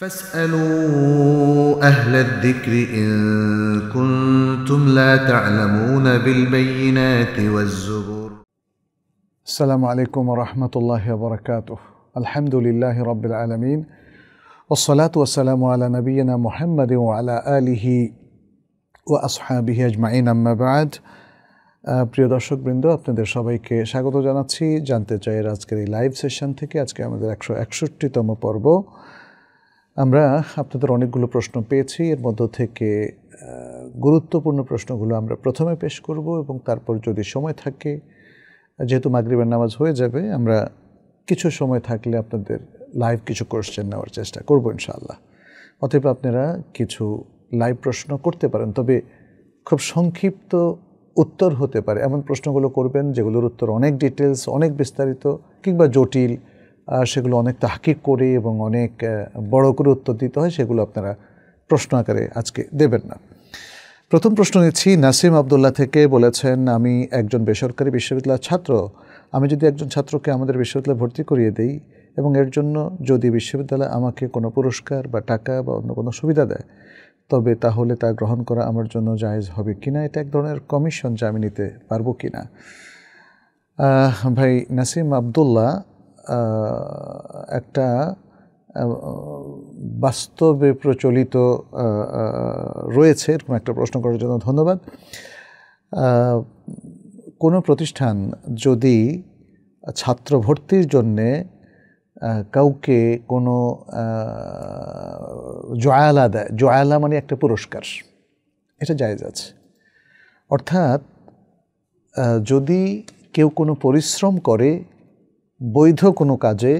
فاسألوا أهل الذكر إن كنتم لا تعلمون بالبينات والزبور. السلام عليكم ورحمة الله وبركاته. الحمد لله رب العالمين والصلاة والسلام على نبينا محمد وعلى آله وأصحابه أجمعين أما بعد. প্রিয় দর্শকবৃন্দ, আপনাদের সবাইকে স্বাগত জানাচ্ছি জানতে চাই আজকের এই লাইভ সেশন থেকে। আজকে আমাদের 161তম পর্ব। আমরা আপনাদের অনেকগুলো প্রশ্ন পেয়েছি, এর মধ্য থেকে গুরুত্বপূর্ণ প্রশ্নগুলো আমরা প্রথমে পেশ করব এবং তারপর যদি সময় থাকে, যেহেতু মাগরিবের নামাজ হয়ে যাবে, আমরা কিছু সময় থাকলে আপনাদের লাইভ কিছু কোয়েশ্চেন নেওয়ার চেষ্টা করব ইনশাআল্লাহ। অতএব আপনারা কিছু লাইভ প্রশ্ন করতে পারেন, তবে খুব সংক্ষিপ্ত উত্তর হতে পারে এমন প্রশ্নগুলো করবেন যেগুলোর উত্তর অনেক ডিটেলস, অনেক বিস্তারিত কিংবা জটিল, সেগুলো অনেক তাহকিক করে এবং অনেক বড় করে উত্তর দিতে হয়, সেগুলো আপনারা প্রশ্ন আকারে আজকে দেবেন না। প্রথম প্রশ্ন নিচ্ছি নাসিম আবদুল্লাহ থেকে। বলেছেন, আমি একজন বেসরকারি বিশ্ববিদ্যালয়ের ছাত্র। আমি যদি একজন ছাত্রকে আমাদের বিশ্ববিদ্যালয়ে ভর্তি করিয়ে দেই এবং এর জন্য যদি বিশ্ববিদ্যালয় আমাকে কোনো পুরস্কার বা টাকা বা অন্য কোনো সুবিধা দেয়, তবে তাহলে তা গ্রহণ করা আমার জন্য জায়েজ হবে কিনা? এটা এক ধরনের কমিশন, যা আমি নিতে পারবো কিনা? ভাই নাসিম আবদুল্লাহ, একটা বাস্তবে প্রচলিত রয়েছে এরকম একটা প্রশ্ন করার জন্য ধন্যবাদ। কোনো প্রতিষ্ঠান যদি ছাত্র ভর্তির জন্যে কাউকে কোনো জয়ালা দেয়, জয়ালা মানে একটা পুরস্কার, এটা জায়েজ আছে। অর্থাৎ যদি কেউ কোনো পরিশ্রম করে বৈধ কোনো কাজে,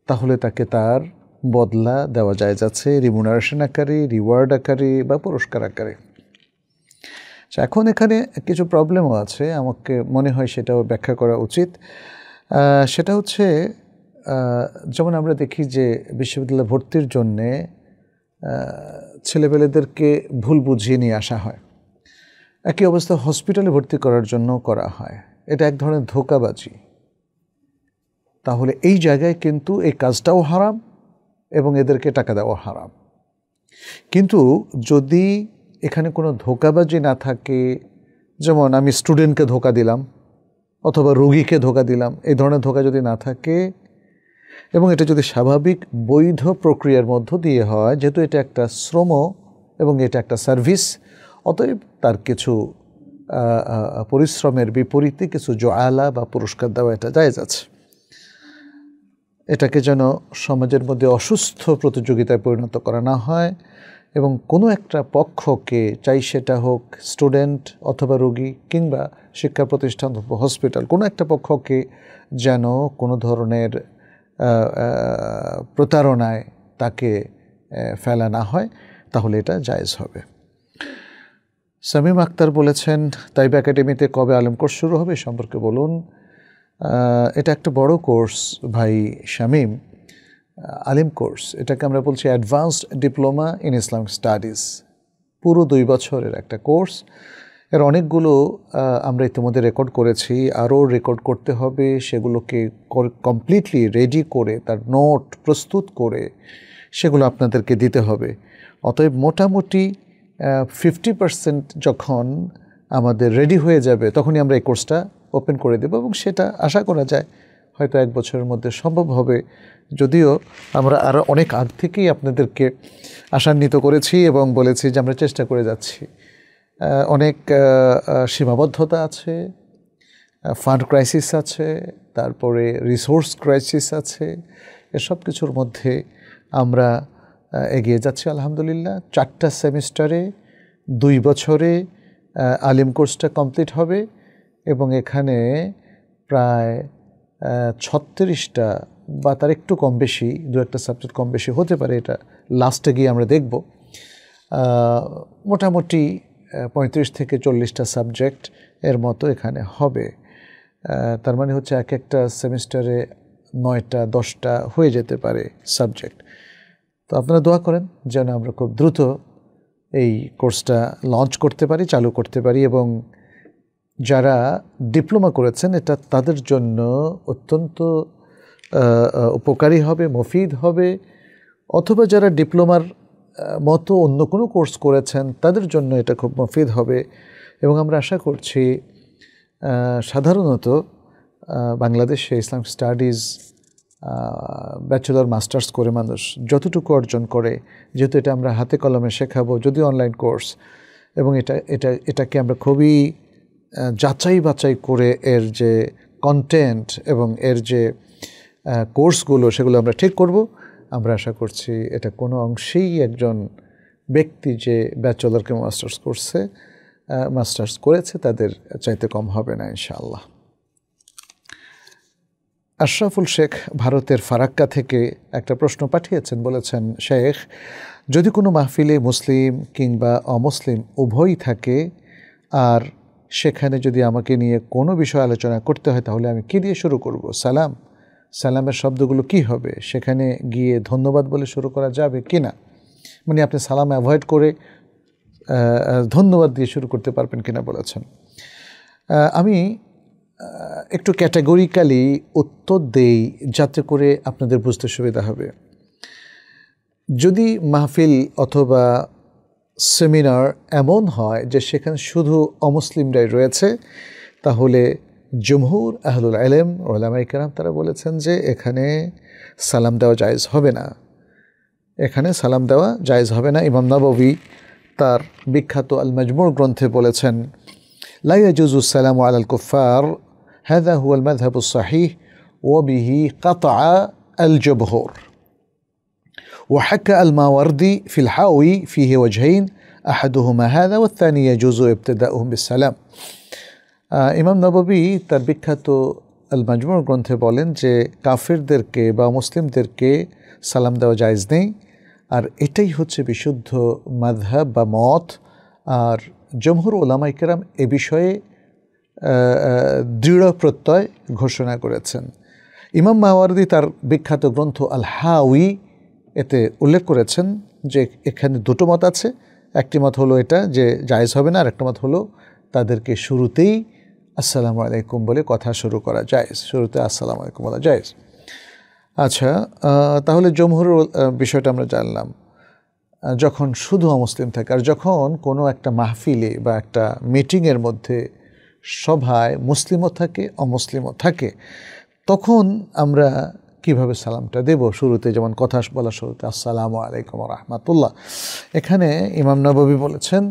তাহলে তাকে তার বদলা দেওয়া জায়েজ আছে, রিমুনারেশন আকারে, রিওয়ার্ড আকারে বা পুরস্কার আকারে। এখন এখানে কিছু প্রবলেমও আছে, আমাকে মনে হয় সেটাও ব্যাখ্যা করা উচিত। সেটা হচ্ছে, যেমন আমরা দেখি যে বিশ্ববিদ্যালয় ভর্তির জন্যে ছেলেপেলেদেরকে ভুল বুঝিয়ে নিয়ে আসা হয়, একই অবস্থা হসপিটালে ভর্তি করার জন্য করা হয়। এটা এক ধরনের ধোঁকাবাজি। তাহলে এই জায়গায় কিন্তু এই কাজটাও হারাম এবং এদেরকে টাকা দেওয়া হারাম। কিন্তু যদি এখানে কোনো ধোঁকাবাজি না থাকে, যেমন আমি স্টুডেন্টকে ধোঁকা দিলাম অথবা রোগীকে ধোঁকা দিলাম, এই ধরনের ধোঁকা যদি না থাকে এবং এটা যদি স্বাভাবিক বৈধ প্রক্রিয়ার মধ্য দিয়ে হয়, যেহেতু এটা একটা শ্রম এবং এটা একটা সার্ভিস, অতএব তার কিছু পরিশ্রমের বিপরীতে কিছু জয়ালা বা পুরস্কার দেওয়া এটা জায়েজ আছে। এটাকে যেন সমাজের মধ্যে অসুস্থ প্রতিযোগিতায় পরিণত করা না হয় এবং কোনো একটা পক্ষকে, চাই সেটা হোক স্টুডেন্ট অথবা রোগী কিংবা শিক্ষা প্রতিষ্ঠান অথবা হসপিটাল, কোনো একটা পক্ষকে যেন কোনো ধরনের প্রতারণায় তাকে ফেলা না হয়, তাহলে এটা জায়েজ হবে। শামীম আক্তার বলেছেন, তাইবা একাডেমিতে কবে আলেম কোর্স শুরু হবে সম্পর্কে বলুন। এটা একটা বড় কোর্স ভাই শামীম, আলিম কোর্স। এটাকে আমরা বলছি advanced diploma in Islamic studies. পুরো 2 বছরের একটা কোর্স। এর অনেকগুলো আমরা ইতিমধ্যে রেকর্ড করেছি, আরও রেকর্ড করতে হবে। সেগুলোকে কমপ্লিটলি রেডি করে, তার নোট প্রস্তুত করে সেগুলো আপনাদেরকে দিতে হবে। অতএব মোটামুটি 50% যখন আমাদের রেডি হয়ে যাবে, তখনই আমরা এই কোর্সটা ওপেন করে দেব এবং সেটা আশা করা যায় হয়তো 1 বছরের মধ্যে সম্ভব হবে। যদিও আমরা আরও অনেক আগ থেকেই আপনাদেরকে আশান্বিত করেছি এবং বলেছি যে আমরা চেষ্টা করে যাচ্ছি। অনেক সীমাবদ্ধতা আছে, ফান্ড ক্রাইসিস আছে, তারপরে রিসোর্স ক্রাইসিস আছে, এসব কিছুর মধ্যে আমরা এগিয়ে যাচ্ছি আলহামদুলিল্লাহ। 4টা সেমিস্টারে 2 বছরে আলিম কোর্সটা কমপ্লিট হবে এবং এখানে প্রায় 36টা বা তার একটু কম বেশি, 2-1টা সাবজেক্ট কম বেশি হতে পারে, এটা লাস্টে গিয়ে আমরা দেখব। মোটামুটি 35 থেকে 40টা সাবজেক্ট এর মতো এখানে হবে। তার মানে হচ্ছে এক একটা সেমিস্টারে 9টা 10টা হয়ে যেতে পারে সাবজেক্ট। তো আপনারা দোয়া করেন যেন আমরা খুব দ্রুত এই কোর্সটা লঞ্চ করতে পারি, চালু করতে পারি এবং যারা ডিপ্লোমা করেছেন এটা তাদের জন্য অত্যন্ত উপকারী হবে, মুফিদ হবে। অথবা যারা ডিপ্লোমার মতো অন্য কোনো কোর্স করেছেন তাদের জন্য এটা খুব মফিদ হবে। এবং আমরা আশা করছি সাধারণত বাংলাদেশে ইসলামিক স্টাডিজ ব্যাচেলর মাস্টার্স করে মানুষ যতটুকু অর্জন করে, যেহেতু এটা আমরা হাতে কলমে শেখাবো, যদিও অনলাইন কোর্স, এবং এটাকে আমরা খুবই যাচাই বাছাই করে এর যে কন্টেন্ট এবং এর যে কোর্সগুলো সেগুলো আমরা ঠিক করব। আমরা আশা করছি এটা কোনো অংশেই একজন ব্যক্তি যে ব্যাচেলরকে মাস্টার্স করেছে তাদের চাইতে কম হবে না ইনশাআল্লাহ। আশরাফুল শেখ ভারতের ফারাক্কা থেকে একটা প্রশ্ন পাঠিয়েছেন, বলেছেন, শেখ, যদি কোনো মাহফিলে মুসলিম কিংবা অমুসলিম উভয়ই থাকে আর সেখানে যদি আমাকে নিয়ে কোনো বিষয় আলোচনা করতে হয় তাহলে আমি কী দিয়ে শুরু করব? সালামের শব্দগুলো কি হবে? সেখানে গিয়ে ধন্যবাদ বলে শুরু করা যাবে কি না? মানে আপনি সালাম অ্যাভয়েড করে ধন্যবাদ দিয়ে শুরু করতে পারবেন কিনা বলেছেন। আমি একটু ক্যাটাগরিক্যালি উত্তর দেই যাতে করে আপনাদের বুঝতে সুবিধা হবে। যদি মাহফিল অথবা সেমিনার এমন হয় যে সেখানে শুধু অমুসলিমরাই রয়েছে, তাহলে জমহুর আহলুল ইলম উলামায়ে কেরাম তারা বলেছেন যে এখানে সালাম দেওয়া জায়েজ হবে না। ইমাম নববী তার বিখ্যাত আল মাজমুর গ্রন্থে বলেছেন, লা ইয়াজুজু সালামু আলাল কুফার হাযা হুয়াল মাযহাবুস সাহিহ ওয়া বিহি কাতআ আল জমহুর ওয়া হাকা আল মাওয়ারদি ফিল হাওয়ি ফিহি ওয়াজহাইন আহাদুহুমা হাযা ওয়া আথ-থানি ইয়াজুজু ইবতিদাউহুম বিসসালাম। ইমাম নববী তার বিখ্যাত আল মাজমুর গ্রন্থে বলেন যে কাফিরদেরকে বা মুসলিমদেরকে সালাম দেওয়া জায়েজ নেই, আর এটাই হচ্ছে বিশুদ্ধ মাযহাব বা মত। আর জমহুর উলামায়ে কেরাম এ বিষয়ে দৃঢ় প্রত্যয় ঘোষণা করেছেন। ইমাম মাওয়ারদি তার বিখ্যাত গ্রন্থ আল হাওয়ি এতে উল্লেখ করেছেন যে এখানে দুটো মত আছে। একটি মত হলো এটা যে জায়েজ হবে না, আর একটা মত হলো তাদেরকে শুরুতেই আসসালামু আলাইকুম বলে কথা শুরু করা জায়েজ, শুরুতে আসসালামু আলাইকুম বলা জায়েজ। আচ্ছা, তাহলে জমহুরের বিষয়টা আমরা জানলাম। যখন শুধু অমুসলিম থাকে, আর যখন কোনো একটা মাহফিলে বা একটা মিটিংয়ের মধ্যে সভায় মুসলিমও থাকে অমুসলিমও থাকে, তখন আমরা কিভাবে সালামটা দেব? শুরুতে যেমন কথা বলা শুরুতে আসসালামু আলাইকুম ওয়া রাহমাতুল্লাহ। এখানে ইমাম নববী বলেছেন,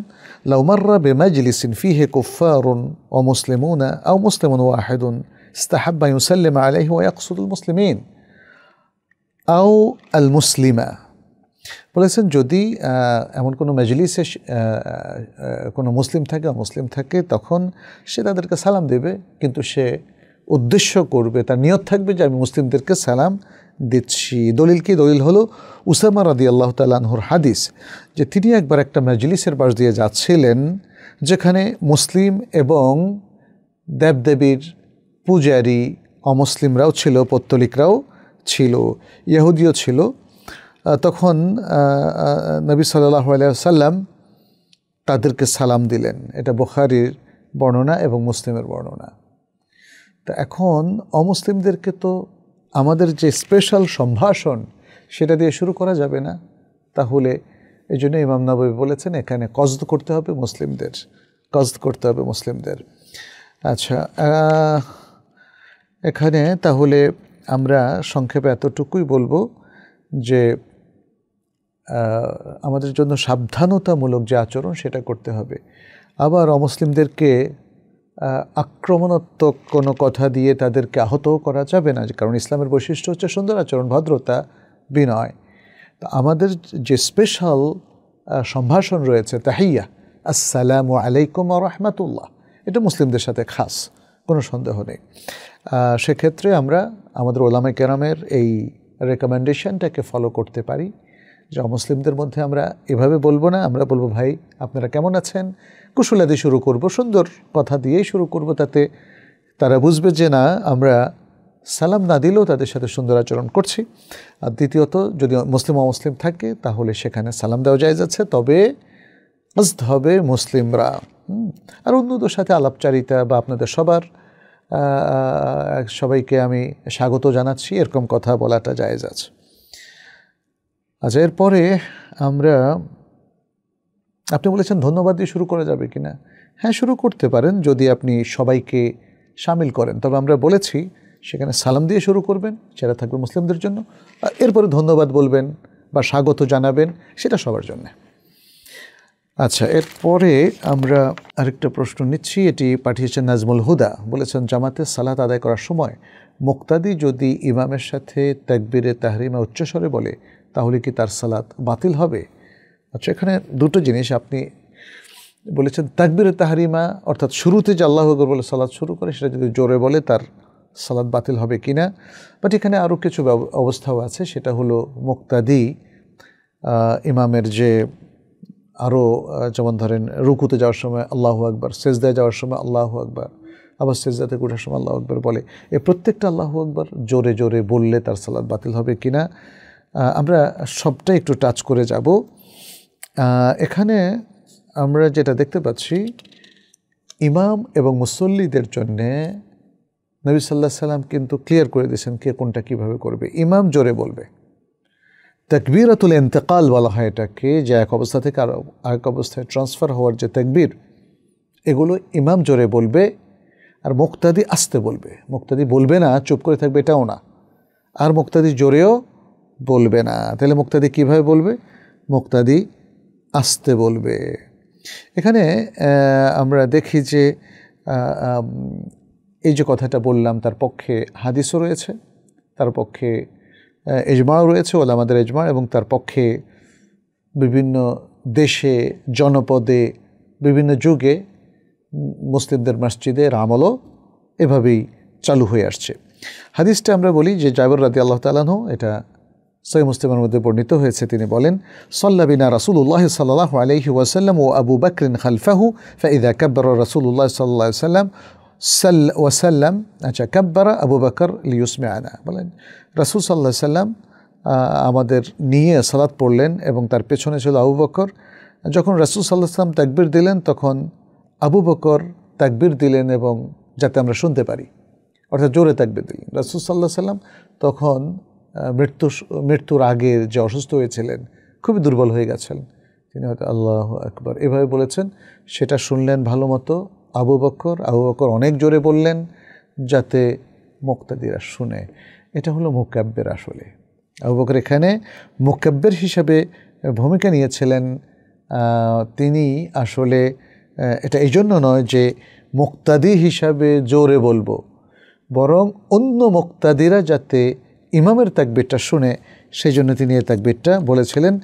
লাউ মাররা বিমাজলিসিন ফিহি কুফফারুন ওয়া মুসলিমুনা আও মুসলিমুন ওয়াহিদুন ইস্তাহাব্বা ইউসাল্লিমা আলাইহি ওয়া ইয়াকসুদুল মুসলিমিন আও আল মুসলিমা। বলেছেন যদি এমন কোনো মজলিসে কোনো মুসলিম থাকে অমুসলিম থাকে, তখন সে তাদেরকে সালাম দেবে, কিন্তু সে উদ্দেশ্য করবে, তার নিয়ত থাকবে যে আমি মুসলিমদেরকে সালাম দিচ্ছি। দলিল কি? দলিল হলো উসামা রাদিয়াল্লাহু তাআলা আনহুর হাদিস, যে তিনি একবার একটা মজলিসের পাশ দিয়ে যাচ্ছিলেন যেখানে মুসলিম এবং দেবদেবীর পূজারী অমুসলিমরাও ছিল, পৌত্তলিকরাও ছিল, ইহুদিও ছিল। তখন নবী সাল্লাল্লাহু আলাইহি ওয়াসাল্লাম তাদেরকে সালাম দিলেন। এটা বুখারীর বর্ণনা এবং মুসলিমের বর্ণনা। তা এখন অমুসলিমদেরকে তো আমাদের যে স্পেশাল সম্ভাষণ সেটা দিয়ে শুরু করা যাবে না। তাহলে এই জন্য ইমাম নববী বলেছেন এখানে কসদ করতে হবে মুসলিমদের। আচ্ছা, এখানে তাহলে আমরা সংক্ষেপে এতটুকুই বলবো যে আমাদের জন্য সাবধানতামূলক যে আচরণ সেটা করতে হবে। আবার অমুসলিমদেরকে আক্রমণাত্মক কোনো কথা দিয়ে তাদেরকে আহতও করা যাবে না, কারণ ইসলামের বৈশিষ্ট্য হচ্ছে সুন্দর আচরণ, ভদ্রতা, বিনয়। তো আমাদের যে স্পেশাল সম্ভাষণ রয়েছে তাহিয়া, আসসালামু আলাইকুম ওয়া রাহমাতুল্লাহ, এটা মুসলিমদের সাথে খাস, কোনো সন্দেহ নেই। সেক্ষেত্রে আমরা আমাদের উলামায়ে কেরামের এই রেকমেন্ডেশনটাকে ফলো করতে পারি যে অমুসলিমদের মধ্যে আমরা এভাবে বলবো না, আমরা বলবো ভাই আপনারা কেমন আছেন, কুশলাদি শুরু করব, সুন্দর কথা দিয়েই শুরু করব, তাতে তারা বুঝবে যে না আমরা সালাম না দিলেও তাদের সাথে সুন্দর আচরণ করছি। আর দ্বিতীয়ত যদি মুসলিম অমুসলিম থাকে তাহলে সেখানে সালাম দেওয়া জায়েজ আছে, তবে কসদ হবে মুসলিমরা। আর অন্যদের সাথে আলাপচারিতা বা আপনাদের সবাইকে আমি স্বাগত জানাচ্ছি এরকম কথা বলাটা জায়েজ আছে। আচ্ছা, এরপরে আমরা, আপনি বলেছেন ধন্যবাদ দিয়ে শুরু করা যাবে কিনা। হ্যাঁ, শুরু করতে পারেন যদি আপনি সবাইকে সামিল করেন। তবে আমরা বলেছি সেখানে সালাম দিয়ে শুরু করবেন, সেটা থাকবে মুসলিমদের জন্য, আর এরপরে ধন্যবাদ বলবেন বা স্বাগত জানাবেন, সেটা সবার জন্য। আচ্ছা, এরপরে আমরা আরেকটা প্রশ্ন নিচ্ছি। এটি পাঠিয়েছেন নাজমুল হুদা। বলেছেন, জামাতে সালাত আদায় করার সময় মুক্তাদি যদি ইমামের সাথে তাকবীরে তাহরিমা উচ্চস্বরে বলে তাহলে কি তার সালাত বাতিল হবে? আচ্ছা, এখানে দুটো জিনিস আপনি বলেছেন। তাকবীরে তাহরিমা অর্থাৎ শুরুতে যে আল্লাহু আকবার বলে সালাত শুরু করে, সেটা যদি জোরে বলে তার সালাত বাতিল হবে কিনা। বাট এখানে আরও কিছু অবস্থাও আছে। সেটা হলো মুক্তাদি ইমামের যে আরও, যেমন ধরেন রুকুতে যাওয়ার সময় আল্লাহু আকবার, সেজদায় যাওয়ার সময় আল্লাহু আকবার, আবার সেজদা থেকে ওঠার সময় আল্লাহু আকবার বলে, এই প্রত্যেকটা আল্লাহু আকবার জোরে জোরে বললে তার সালাত বাতিল হবে কিনা। আমরা সবটা একটু টাচ করে যাব। এখানে আমরা যেটা দেখতে পাচ্ছি, ইমাম এবং মুসল্লিদের জন্যে নবী সাল্লাল্লাহু আলাইহি সাল্লাম কিন্তু ক্লিয়ার করে দিয়েছেন কে কোনটা কীভাবে করবে। ইমাম জোরে বলবে, তাকবীরাতুল ইন্তেকাল বলা হয় এটাকে, যে এক অবস্থা থেকে আরেক অবস্থায় ট্রান্সফার হওয়ার যে তাকবীর, এগুলো ইমাম জোরে বলবে আর মুক্তাদি আস্তে বলবে। মুক্তাদি বলবে না, চুপ করে থাকবে, এটাও না, আর মুক্তাদি জোরেও বলবে না। তাহলে মুক্তাদি কীভাবে বলবে? মুক্তাদি আস্তে বলবে। এখানে আমরা দেখি যে এই যে কথাটা বললাম, তার পক্ষে হাদিসও রয়েছে, তার পক্ষে ইজমাও রয়েছে, ওলামাদের ইজমা, এবং তার পক্ষে বিভিন্ন দেশে, জনপদে, বিভিন্ন যুগে মুসলিমদের মসজিদের আমলও এভাবেই চালু হয়ে আসছে। হাদিসটা আমরা বলি যে জাবের রাদিয়াল্লাহু তাআলা আনহু, এটা সহিহ মুসলিমের মধ্যে বর্ণিত হয়েছে। তিনি বলেন, সাল্লা বিনা রাসূলুল্লাহ সাল্লাল্লাহু আলাইহি ওয়াসাল্লাম ও আবু বকর খালফাহু ফাইযা কাব্বারা রাসূলুল্লাহ সাল্লাল্লাহু আলাইহি ওয়াসাল্লাম আচ্ছা কাব্বারা আবু বকর লিইউসমিআনা। বলেন, রাসূল সাল্লাল্লাহু আলাইহি সাল্লাম আমাদের নিয়ে সালাত পড়লেন এবং তার পেছনে ছিল আবু বকর। যখন রাসূল সাল্লাল্লাহু আলাইহি সাল্লাম তাকবীর দিলেন, তখন আবু বকর তাকবীর দিলেন এবং যাতে আমরা শুনতে পারি, অর্থাৎ জোরে তাকবীর দিলেন। রাসূল সাল্লাল্লাহু আলাইহি সাল্লাম তখন মৃত্যুর আগে যে অসুস্থ হয়েছিলেন, খুবই দুর্বল হয়ে গেছেন, তিনি হয়তো আল্লাহু আকবার এভাবে বলেছেন। সেটা শুনলেন ভালো মতো আবু বকর অনেক জোরে বললেন যাতে মুক্তাদিরা শুনে। এটা হলো মুকাব্বির। আসলে আবু বকর এখানে মুকাব্বির হিসাবে ভূমিকা নিয়েছিলেন। তিনি আসলে এটা এই জন্য নয় যে মুক্তাদি হিসাবে জোরে বলবো, বরং অন্য মুক্তাদিরা যাতে ইমামের তাকবীরটা শুনে, সেই জন্য তিনি এই তাকবীরটা বলেছিলেন।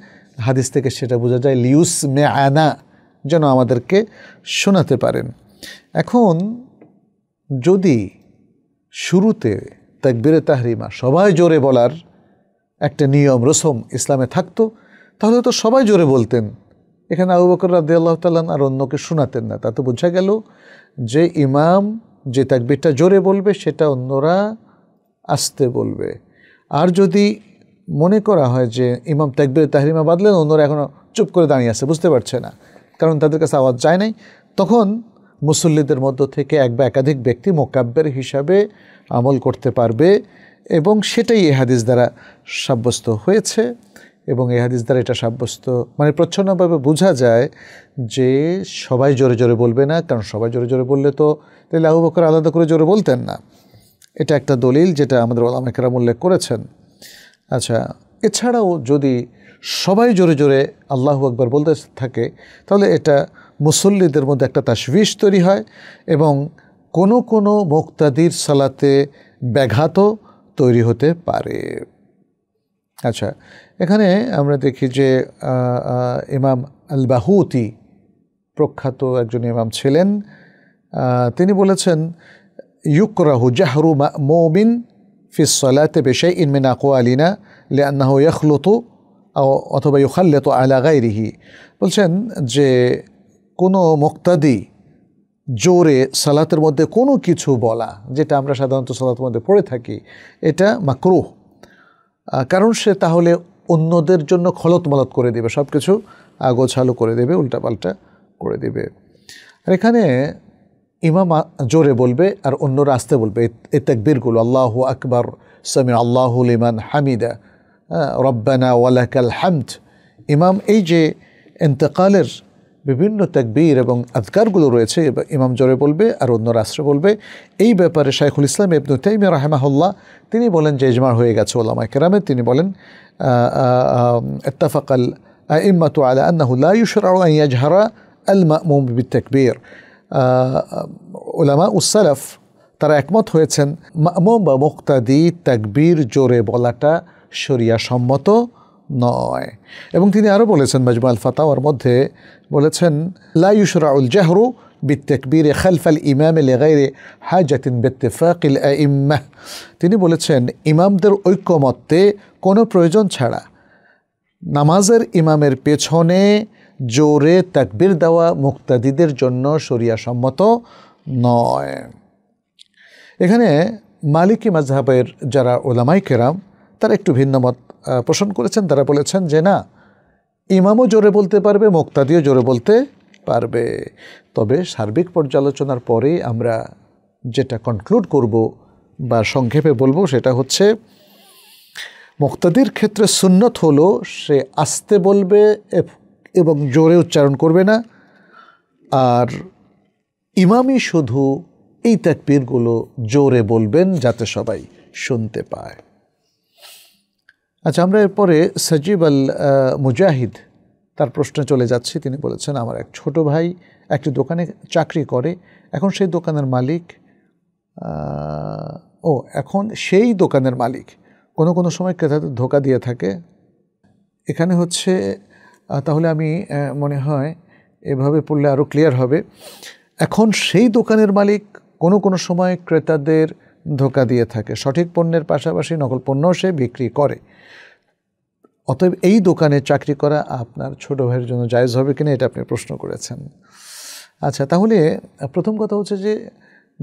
হাদিস থেকে সেটা বোঝা যায়, লিউসমিআনা, যেন আমাদেরকে শোনাতে পারেন। এখন যদি শুরুতে তাকবীরে তাহরিমা সবাই জোরে বলার একটা নিয়ম রসম ইসলামে থাকতো, তাহলে তো সবাই জোরে বলতেন। এখানে আবু বকর রাদিয়াল্লাহু তাআলা আর অন্যকে শোনাতেন না। তাতে বোঝা গেল যে ইমাম যে তাকবীরটা জোরে বলবে সেটা অন্যরা আস্তে বলবে। আর যদি মনে করা হয় যে ইমাম তাকবীরে তাহরিমা বাদলেন, অন্যরা এখনও চুপ করে দাঁড়িয়ে আছে, বুঝতে পারছে না, কারণ তাদের কাছে আওয়াজ যায় নাই, তখন মুসল্লিদের মধ্য থেকে এক বা একাধিক ব্যক্তি মুকাব্বির হিসাবে আমল করতে পারবে। এবং সেটাই এই হাদিস দ্বারা সাব্যস্ত হয়েছে। এবং এই হাদিস দ্বারা এটা সাব্যস্ত, মানে প্রচ্ছন্নভাবে বোঝা যায় যে সবাই জোরে জোরে বলবে না, কারণ সবাই জোরে জোরে বললে তো তাহলে আবু বকর আলাদা করে জোরে বলতেন না। এটা একটা দলিল যেটা আমাদের উলামা কেরাম উল্লেখ করেছেন। আচ্ছা, এছাড়াও যদি সবাই জোরে জোরে আল্লাহু আকবার বলতে থাকে, তাহলে এটা মুসল্লিদের মধ্যে একটা তাশবিশ তৈরি হয় এবং কোনো কোনো মুক্তাদির সালাতে ব্যাঘাতও তৈরি হতে পারে। আচ্ছা, এখানে আমরা দেখি যে ইমাম আল বাহুতি প্রখ্যাত একজন ইমাম ছিলেন। তিনি বলেছেন, ইউকরাহু জাহরু মা'মুমিন ফিস সালাতি বিশাইইন মিন আকওয়ালিনা লিআন্নাহু ইয়াখলুতু অথবা ইউখাল্লিতু আলা গায়রিহি। বলছেন যে কোনো মুক্তাদি জোরে সালাতের মধ্যে কোনো কিছু বলা, যেটা আমরা সাধারণত সালাতের মধ্যে পড়ে থাকি, এটা মাকরুহ। কারণ সে তাহলে অন্যদের জন্য খলতমলত করে দেবে, সব কিছু আগোছালো করে দেবে, উল্টাপাল্টা করে দেবে। আর এখানে ইমাম জোরে বলবে আর অন্যরা আস্তে বলবে। এই তাকবীরগুলো আল্লাহু আকবার, সামি আল্লাহু লিমান হামিদা, রব্বানা ওয়ালাকাল হামদ। ইমাম এই যে ইন্তেকালের বিভিন্ন তাকবীর এবং আযকারগুলো রয়েছে, ইমাম জোরে বলবে আর অন্যরা আস্তে বলবে। এই ব্যাপারে শাইখুল ইসলাম ইবনে তাইমিয়া রাহিমাহুল্লাহ তিনি বলেন যে ইজমা হয়ে গেছে উলামায়ে কেরামের। তিনি বলেন ইত্তাফাকাল আইম্মাতু আলা আন্নাহু লা ইউশরাউ আন ইয়াজহারা আল মা'মুম বিত-তাকবীর। উলামা উস-সালাফ তারা একমত হয়েছেন মা'মুম বা মুক্তাদি তাকবীর জোরে বলাটা শরিয়া সম্মত নয়। এবং তিনি আরও বলেছেন মাজমুআল ফাতাওয়ার মধ্যে বলেছেন লা ইউশরাউল জাহরু বিত-তাকবীর খালফাল ইমাম লিগাইরি হাজাতিন বিত্তিফাকিল আইম্মাহ। তিনি বলেছেন ইমামদের ঐক্যমত্যে কোনো প্রয়োজন ছাড়া নামাজের ইমামের পেছনে জোরে তাকবীর দেওয়া মুক্তাদিদের জন্য শরিয়া সম্মত নয়। এখানে মালিকি মাযহাবের যারা উলামায়ে কেরাম তারা একটু ভিন্ন মত পোষণ করেছেন। তারা বলেছেন যে না, ইমামও জোরে বলতে পারবে, মুক্তাদিও জোরে বলতে পারবে। তবে সার্বিক পর্যালোচনার পরে আমরা যেটা কনক্লুড করব বা সংক্ষেপে বলবো সেটা হচ্ছে মুক্তাদির ক্ষেত্রে সুন্নত হলো সে আস্তে বলবে এবং জোরে উচ্চারণ করবে না, আর ইমামই শুধু এই তাকবীরগুলো জোরে বলবেন যাতে সবাই শুনতে পায়। আচ্ছা, আমরা এরপরে সাজিব আল মুজাহিদ তার প্রশ্নে চলে যাচ্ছি। তিনি বলেছেন আমার এক ছোট ভাই একটি দোকানে চাকরি করে। এখন সেই দোকানের মালিক কোনো সময় ক্রেতাদের ধোঁকা দিয়ে থাকে। এখানে হচ্ছে তাহলে আমি মনে হয় এভাবে পড়লে আরও ক্লিয়ার হবে। এখন সেই দোকানের মালিক কোনো সময় ক্রেতাদের ধোঁকা দিয়ে থাকে, সঠিক পণ্যের পাশাপাশি নকল পণ্যও সে বিক্রি করে। অতএব এই দোকানে চাকরি করা আপনার ছোট ভাইয়ের জন্য জায়েজ হবে কিনা, এটা আপনি প্রশ্ন করেছেন। আচ্ছা, তাহলে প্রথম কথা হচ্ছে যে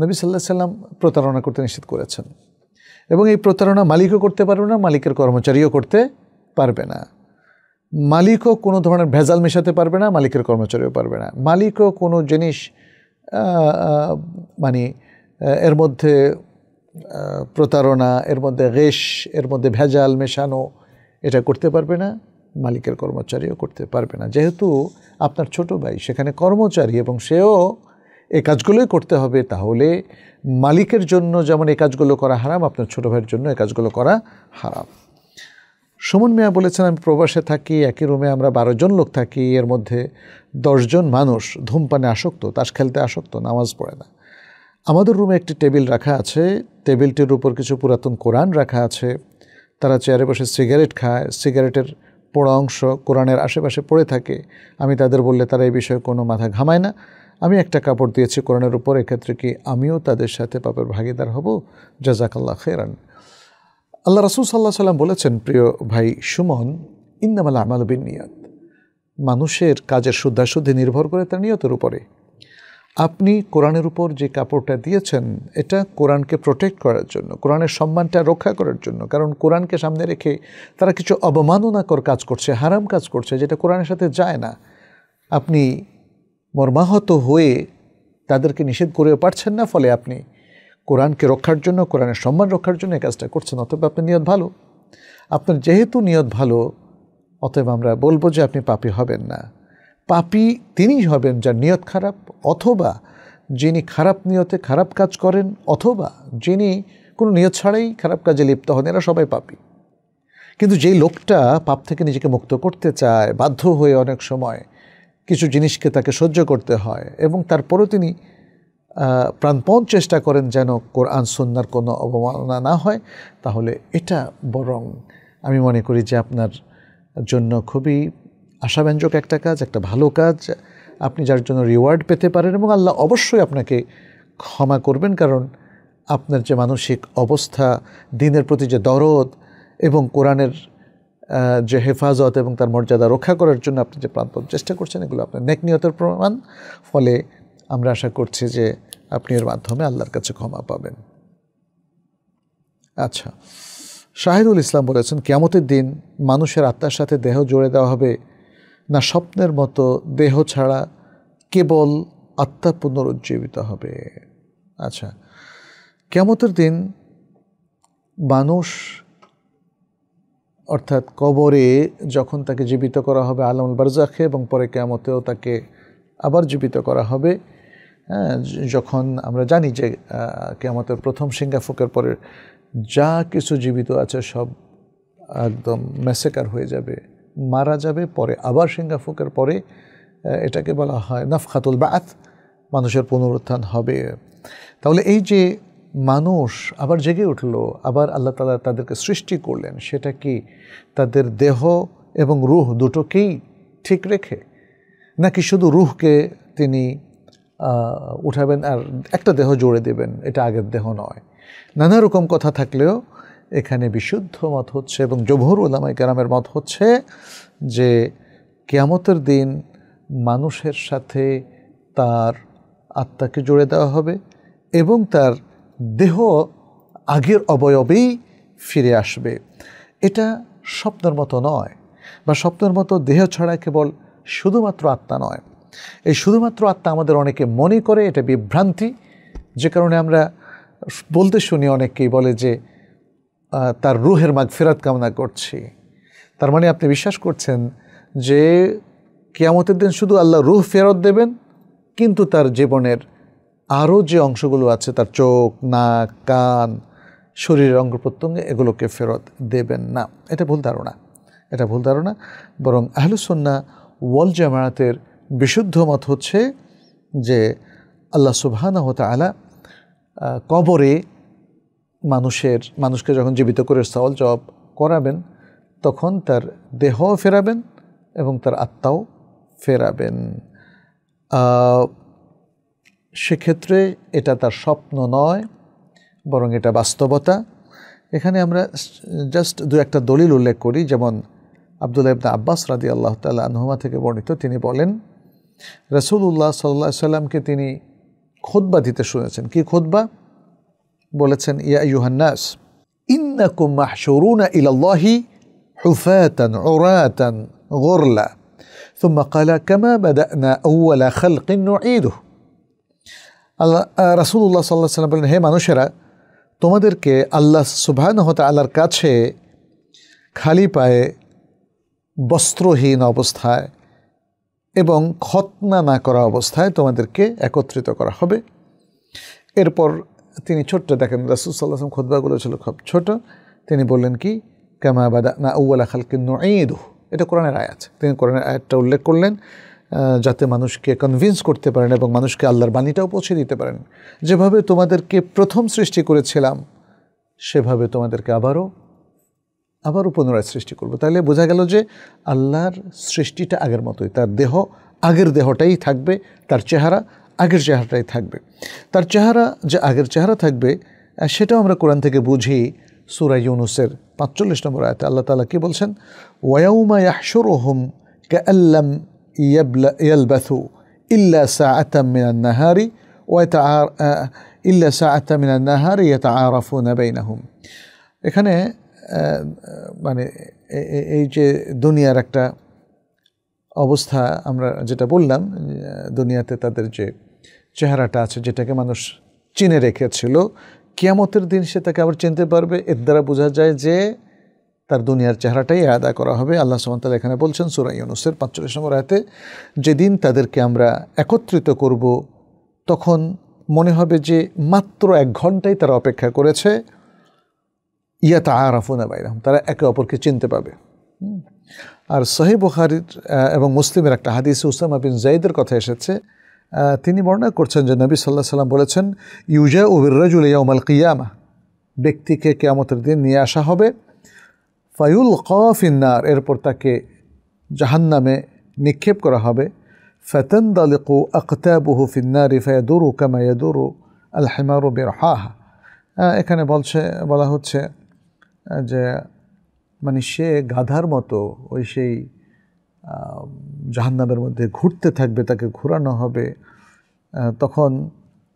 নবী সাল্লাল্লাহু আলাইহি সাল্লাম প্রতারণা করতে নিষেধ করেছেন, এবং এই প্রতারণা মালিকও করতে পারবে না, মালিকের কর্মচারীও করতে পারবে না। মালিকও কোনো ধরনের ভেজাল মেশাতে পারবে না, মালিকের কর্মচারীও পারবে না। মালিকও কোনো জিনিস এর মধ্যে প্রতারণা, এর মধ্যে গেশ, এর মধ্যে ভেজাল মেশানো এটা করতে পারবে না, মালিকের কর্মচারীও করতে পারবে না। যেহেতু আপনার ছোট ভাই সেখানে কর্মচারী এবং সেও এই কাজগুলোই করতে হবে, তাহলে মালিকের জন্য যেমন এই কাজগুলো করা হারাম, আপনার ছোট ভাইয়ের জন্য এই কাজগুলো করা হারাম। সুমন মিয়া বলেছেন আমি প্রবাসে থাকি, একই রুমে আমরা 12 জন লোক থাকি, এর মধ্যে 10 জন মানুষ ধূমপানে আসক্ত, তাস খেলতে আসক্ত, নামাজ পড়ে না। আমাদের রুমে একটি টেবিল রাখা আছে, টেবিলটির উপর কিছু পুরাতন কোরআন রাখা আছে। তারা চেয়ারে বসে সিগারেট খায়, সিগারেটের পোড়া অংশ কোরআনের আশেপাশে পড়ে থাকে। আমি তাদের বললে তারা এই বিষয়ে কোনো মাথা ঘামায় না। আমি একটা কাপড় দিয়েছি কোরআনের উপর, এক্ষেত্রে কি আমিও তাদের সাথে পাপের ভাগিদার হব? জাযাকাল্লাহ খায়রান। আল্লাহ রাসূল সাল্লাল্লাহু আলাইহি ওয়াসাল্লাম বলেছেন, প্রিয় ভাই সুমন, ইন্নামাল আমালু বিন্নিয়াত, মানুষের কাজের শুদ্ধাশুদ্ধি নির্ভর করে তার নিয়তের উপরে। আপনি কোরআনের উপর যে কাপড়টা দিয়েছেন এটা কোরআনকে প্রোটেক্ট করার জন্য, কোরআনের সম্মানটা রক্ষা করার জন্য। কারণ কোরআনকে সামনে রেখে তারা কিছু অবমাননাকর কাজ করছে, হারাম কাজ করছে, যেটা কোরআনের সাথে যায় না। আপনি মর্মাহত হয়ে তাদেরকে নিষেধ করেও পারছেন না, ফলে আপনি কোরআনকে রক্ষার জন্য, কোরআনের সম্মান রক্ষার জন্য এই কাজটা করছেন। অতএব আপনার নিয়ত ভালো। আপনার যেহেতু নিয়ত ভালো, অতএব আমরা বলবো যে আপনি পাপী হবেন না। পাপী তিনিই হবেন যার নিয়ত খারাপ, অথবা যিনি খারাপ নিয়তে খারাপ কাজ করেন, অথবা যিনি কোনো নিয়ত ছাড়াই খারাপ কাজে লিপ্ত হন, এরা সবাই পাপী। কিন্তু যেই লোকটা পাপ থেকে নিজেকে মুক্ত করতে চায়, বাধ্য হয়ে অনেক সময় কিছু জিনিসকে তাকে সহ্য করতে হয়, এবং তারপরেও তিনি প্রাণপণ চেষ্টা করেন যেন কোরআন সুন্নাহর কোনো অবমাননা না হয়, তাহলে এটা বরং আমি মনে করি যে আপনার জন্য খুবই আশাব্যঞ্জক একটা কাজ, একটা ভালো কাজ। আপনি যার জন্য রিওয়ার্ড পেতে পারেন, এবং আল্লাহ অবশ্যই আপনাকে ক্ষমা করবেন। কারণ আপনার যে মানসিক অবস্থা, দ্বীনের প্রতি যে দরদ এবং কোরআনের যে হেফাজত এবং তার মর্যাদা রক্ষা করার জন্য আপনি যে প্রাণপণ চেষ্টা করছেন, এগুলো আপনার নেক নিয়তের প্রমাণ। ফলে আমরা আশা করছি যে আপনি এর মাধ্যমে আল্লাহর কাছে ক্ষমা পাবেন। আচ্ছা, শাহিদুল ইসলাম বলেছেন, কিয়ামতের দিন মানুষের আত্মার সাথে দেহ জোড়ে দেওয়া হবে, না স্বপ্নের মতো দেহ ছাড়া কেবল আত্মা পুনরুজ্জীবিত হবে? আচ্ছা, কিয়ামতের দিন মানুষ অর্থাৎ কবরে যখন তাকে জীবিত করা হবে আলামুল বারজাখে এবং পরে কিয়ামতেও তাকে আবার জীবিত করা হবে। যখন আমরা জানি যে কিয়ামতের প্রথম সিংহাফুকের পরে যা কিছু জীবিত আছে সব একদম ম্যাসেকার হয়ে যাবে, মারা যাবে, পরে আবার সিংহাফুকের পরে এটাকে বলা হয় নাফখাতুল বাআত, মানুষের পুনরুত্থান হবে। তাহলে এই যে মানুষ আবার জেগে উঠলো, আবার আল্লাহ তাআলা তাদেরকে সৃষ্টি করলেন, সেটা কি তাদের দেহ এবং রূহ দুটোকেই ঠিক রেখে, নাকি শুধু রূহকে তিনি উঠাবেন আর একটা দেহ জোড়ে দেবেন, এটা আগের দেহ নয়? নানা রকম কথা থাকলেও এখানে বিশুদ্ধ মত হচ্ছে এবং জমহুর উলামায়ে কেরামের মত হচ্ছে যে কিয়ামতের দিন মানুষের সাথে তার আত্মাকে জুড়ে দেওয়া হবে এবং তার দেহ আগের অবয়বেই ফিরে আসবে। এটা স্বপ্নের মতো নয়, বা স্বপ্নের মতো দেহ ছাড়া কেবল শুধুমাত্র আত্মা নয়। এই শুধুমাত্র আত্মা আমাদের অনেকে মনে করে এটা বিভ্রান্তি, যে কারণে আমরা বলতে শুনি অনেকেই বলে যে তার রুহের মাগফিরাত কামনা করছি। তার মানে আপনি বিশ্বাস করছেন যে কিয়ামতের দিন শুধু আল্লাহ রুহ ফেরত দেবেন, কিন্তু তার জীবনের আরও যে অংশগুলো আছে, তার চোখ, নাক, কান, শরীরের অঙ্গ প্রত্যঙ্গ, এগুলোকে ফেরত দেবেন না। এটা ভুল ধারণা, এটা ভুল ধারণা। বরং আহলুস সুন্নাহ ওয়াল জামায়াতের বিশুদ্ধ মত হচ্ছে যে আল্লাহ সুবহানাহু ওয়া তাআলা কবরে মানুষকে যখন জীবিত করে সওয়াল জবাব করাবেন, তখন তার দেহও ফেরাবেন এবং তার আত্মাও ফেরাবেন। সেক্ষেত্রে এটা তার স্বপ্ন নয়, বরং এটা বাস্তবতা। এখানে আমরা জাস্ট দু একটা দলিল উল্লেখ করি। যেমন আব্দুল্লাহ ইবনে আব্বাস রাদিয়াল্লাহু তাআলা আনহুমা থেকে বর্ণিত, তিনি বলেন রাসূলুল্লাহ সাল্লাল্লাহু আলাইহি সাল্লামকে তিনি খুতবা দিতে শুনেছেন। কি খুতবা? বলেছেন, ইয়া আইয়ুহান নাস ইন্নাকুম মাহশুরুনা ইলাল্লাহি হুফাতান উরাতান গুরলা ثم قال كما بدأنا أول خلق نعيده। রাসূলুল্লাহ সাল্লাল্লাহু আলাইহি সাল্লাম বলেন, হে মানুষেরা, তোমাদেরকে আল্লাহ সুবহানাহু ওয়া তাআলার কাছে খালি পায়ে, বস্ত্রহীন অবস্থায় এবং খতনা না করা অবস্থায় তোমাদেরকে একত্রিত করা হবে। এরপর তিনি ছোট্ট, দেখেন রাসূল সাল্লাল্লাহু আলাইহি ওয়াসাল্লাম খুতবাগুলো ছিল খুব ছোট। তিনি বললেন কি, কামা বাদানা আউওয়ালা খালকিন নুঈদুহু। এটা কোরআনের আয়াত। তিনি কোরআনের আয়াতটা উল্লেখ করলেন যাতে মানুষকে কনভিন্স করতে পারেন এবং মানুষকে আল্লাহর বাণীটাও পৌঁছে দিতে পারেন। যেভাবে তোমাদেরকে প্রথম সৃষ্টি করেছিলাম, সেভাবে তোমাদেরকে আবারও পুনরায় সৃষ্টি করব। তাহলে বোঝা গেল যে আল্লাহর সৃষ্টিটা আগের মতোই, তার দেহ আগের দেহটাই থাকবে, তার চেহারা আগের চেহারাটাই থাকবে। তার চেহারা যে আগের চেহারা থাকবে, সেটাও আমরা কোরআন থেকে বুঝি। সূরা ইউনূসের ৪৫ নম্বর আয়াতে আল্লাহ তাআলা কি বলছেন, ওয়ায়াউমা ইয়াহশুরুহুম কাআল্লাম ইয়ালবাথু ইল্লা সাআতাম মিনান নাহারি ইয়াতাআরাফুনা বাইনাহুম। এখানে মানে এই যে দুনিয়ার একটা অবস্থা আমরা যেটা বললাম, দুনিয়াতে তাদের যে চেহারাটা আছে, যেটাকে মানুষ চিনে রেখেছিল, কিয়ামতের দিন সে তাকে আবার চিনতে পারবে। এর দ্বারা বোঝা যায় যে তার দুনিয়ার চেহারাটাই আদা করা হবে। আল্লাহ সুবহানাহু ওয়া তাআলা এখানে বলছেন সূরা ইউনূসের ৪৫ নম্বর আয়াতে, যেদিন তাদেরকে আমরা একত্রিত করব, তখন মনে হবে যে মাত্র ১ ঘন্টাই তারা অপেক্ষা করেছে। ইয়াতাআরাফুনা বাইনাহুম, তারা একে অপরকে চিনতে পাবে। আর সহিহ বুখারীর এবং মুসলিমের একটা হাদিসে উসামা বিন যায়েদের কথা এসেছে। তিনি বর্ণনা করছেন যে নবী সাল্লাল্লাহু আলাইহি সাল্লাম বলেছেন, ইউজাউ বির-রাজুলি ইয়াউমাল কিয়ামাহ, ব্যক্তিকে কিয়ামতের দিন নিয়ে আসা হবে, ফায়ুলকা ফিন-নার, এরপর তাকে জাহান্নামে নিক্ষেপ করা হবে, ফাতানদালিকু আকতাবুহু ফিন-নারি ফায়াদুরু কামা ইয়াদুরু আল-হিমারু বিরহাহা। এখানে বলা হচ্ছে যে মানে সে গাধার মতো ওই সেই জাহান্নামের মধ্যে ঘুরতে থাকবে, তাকে ঘোরানো হবে। তখন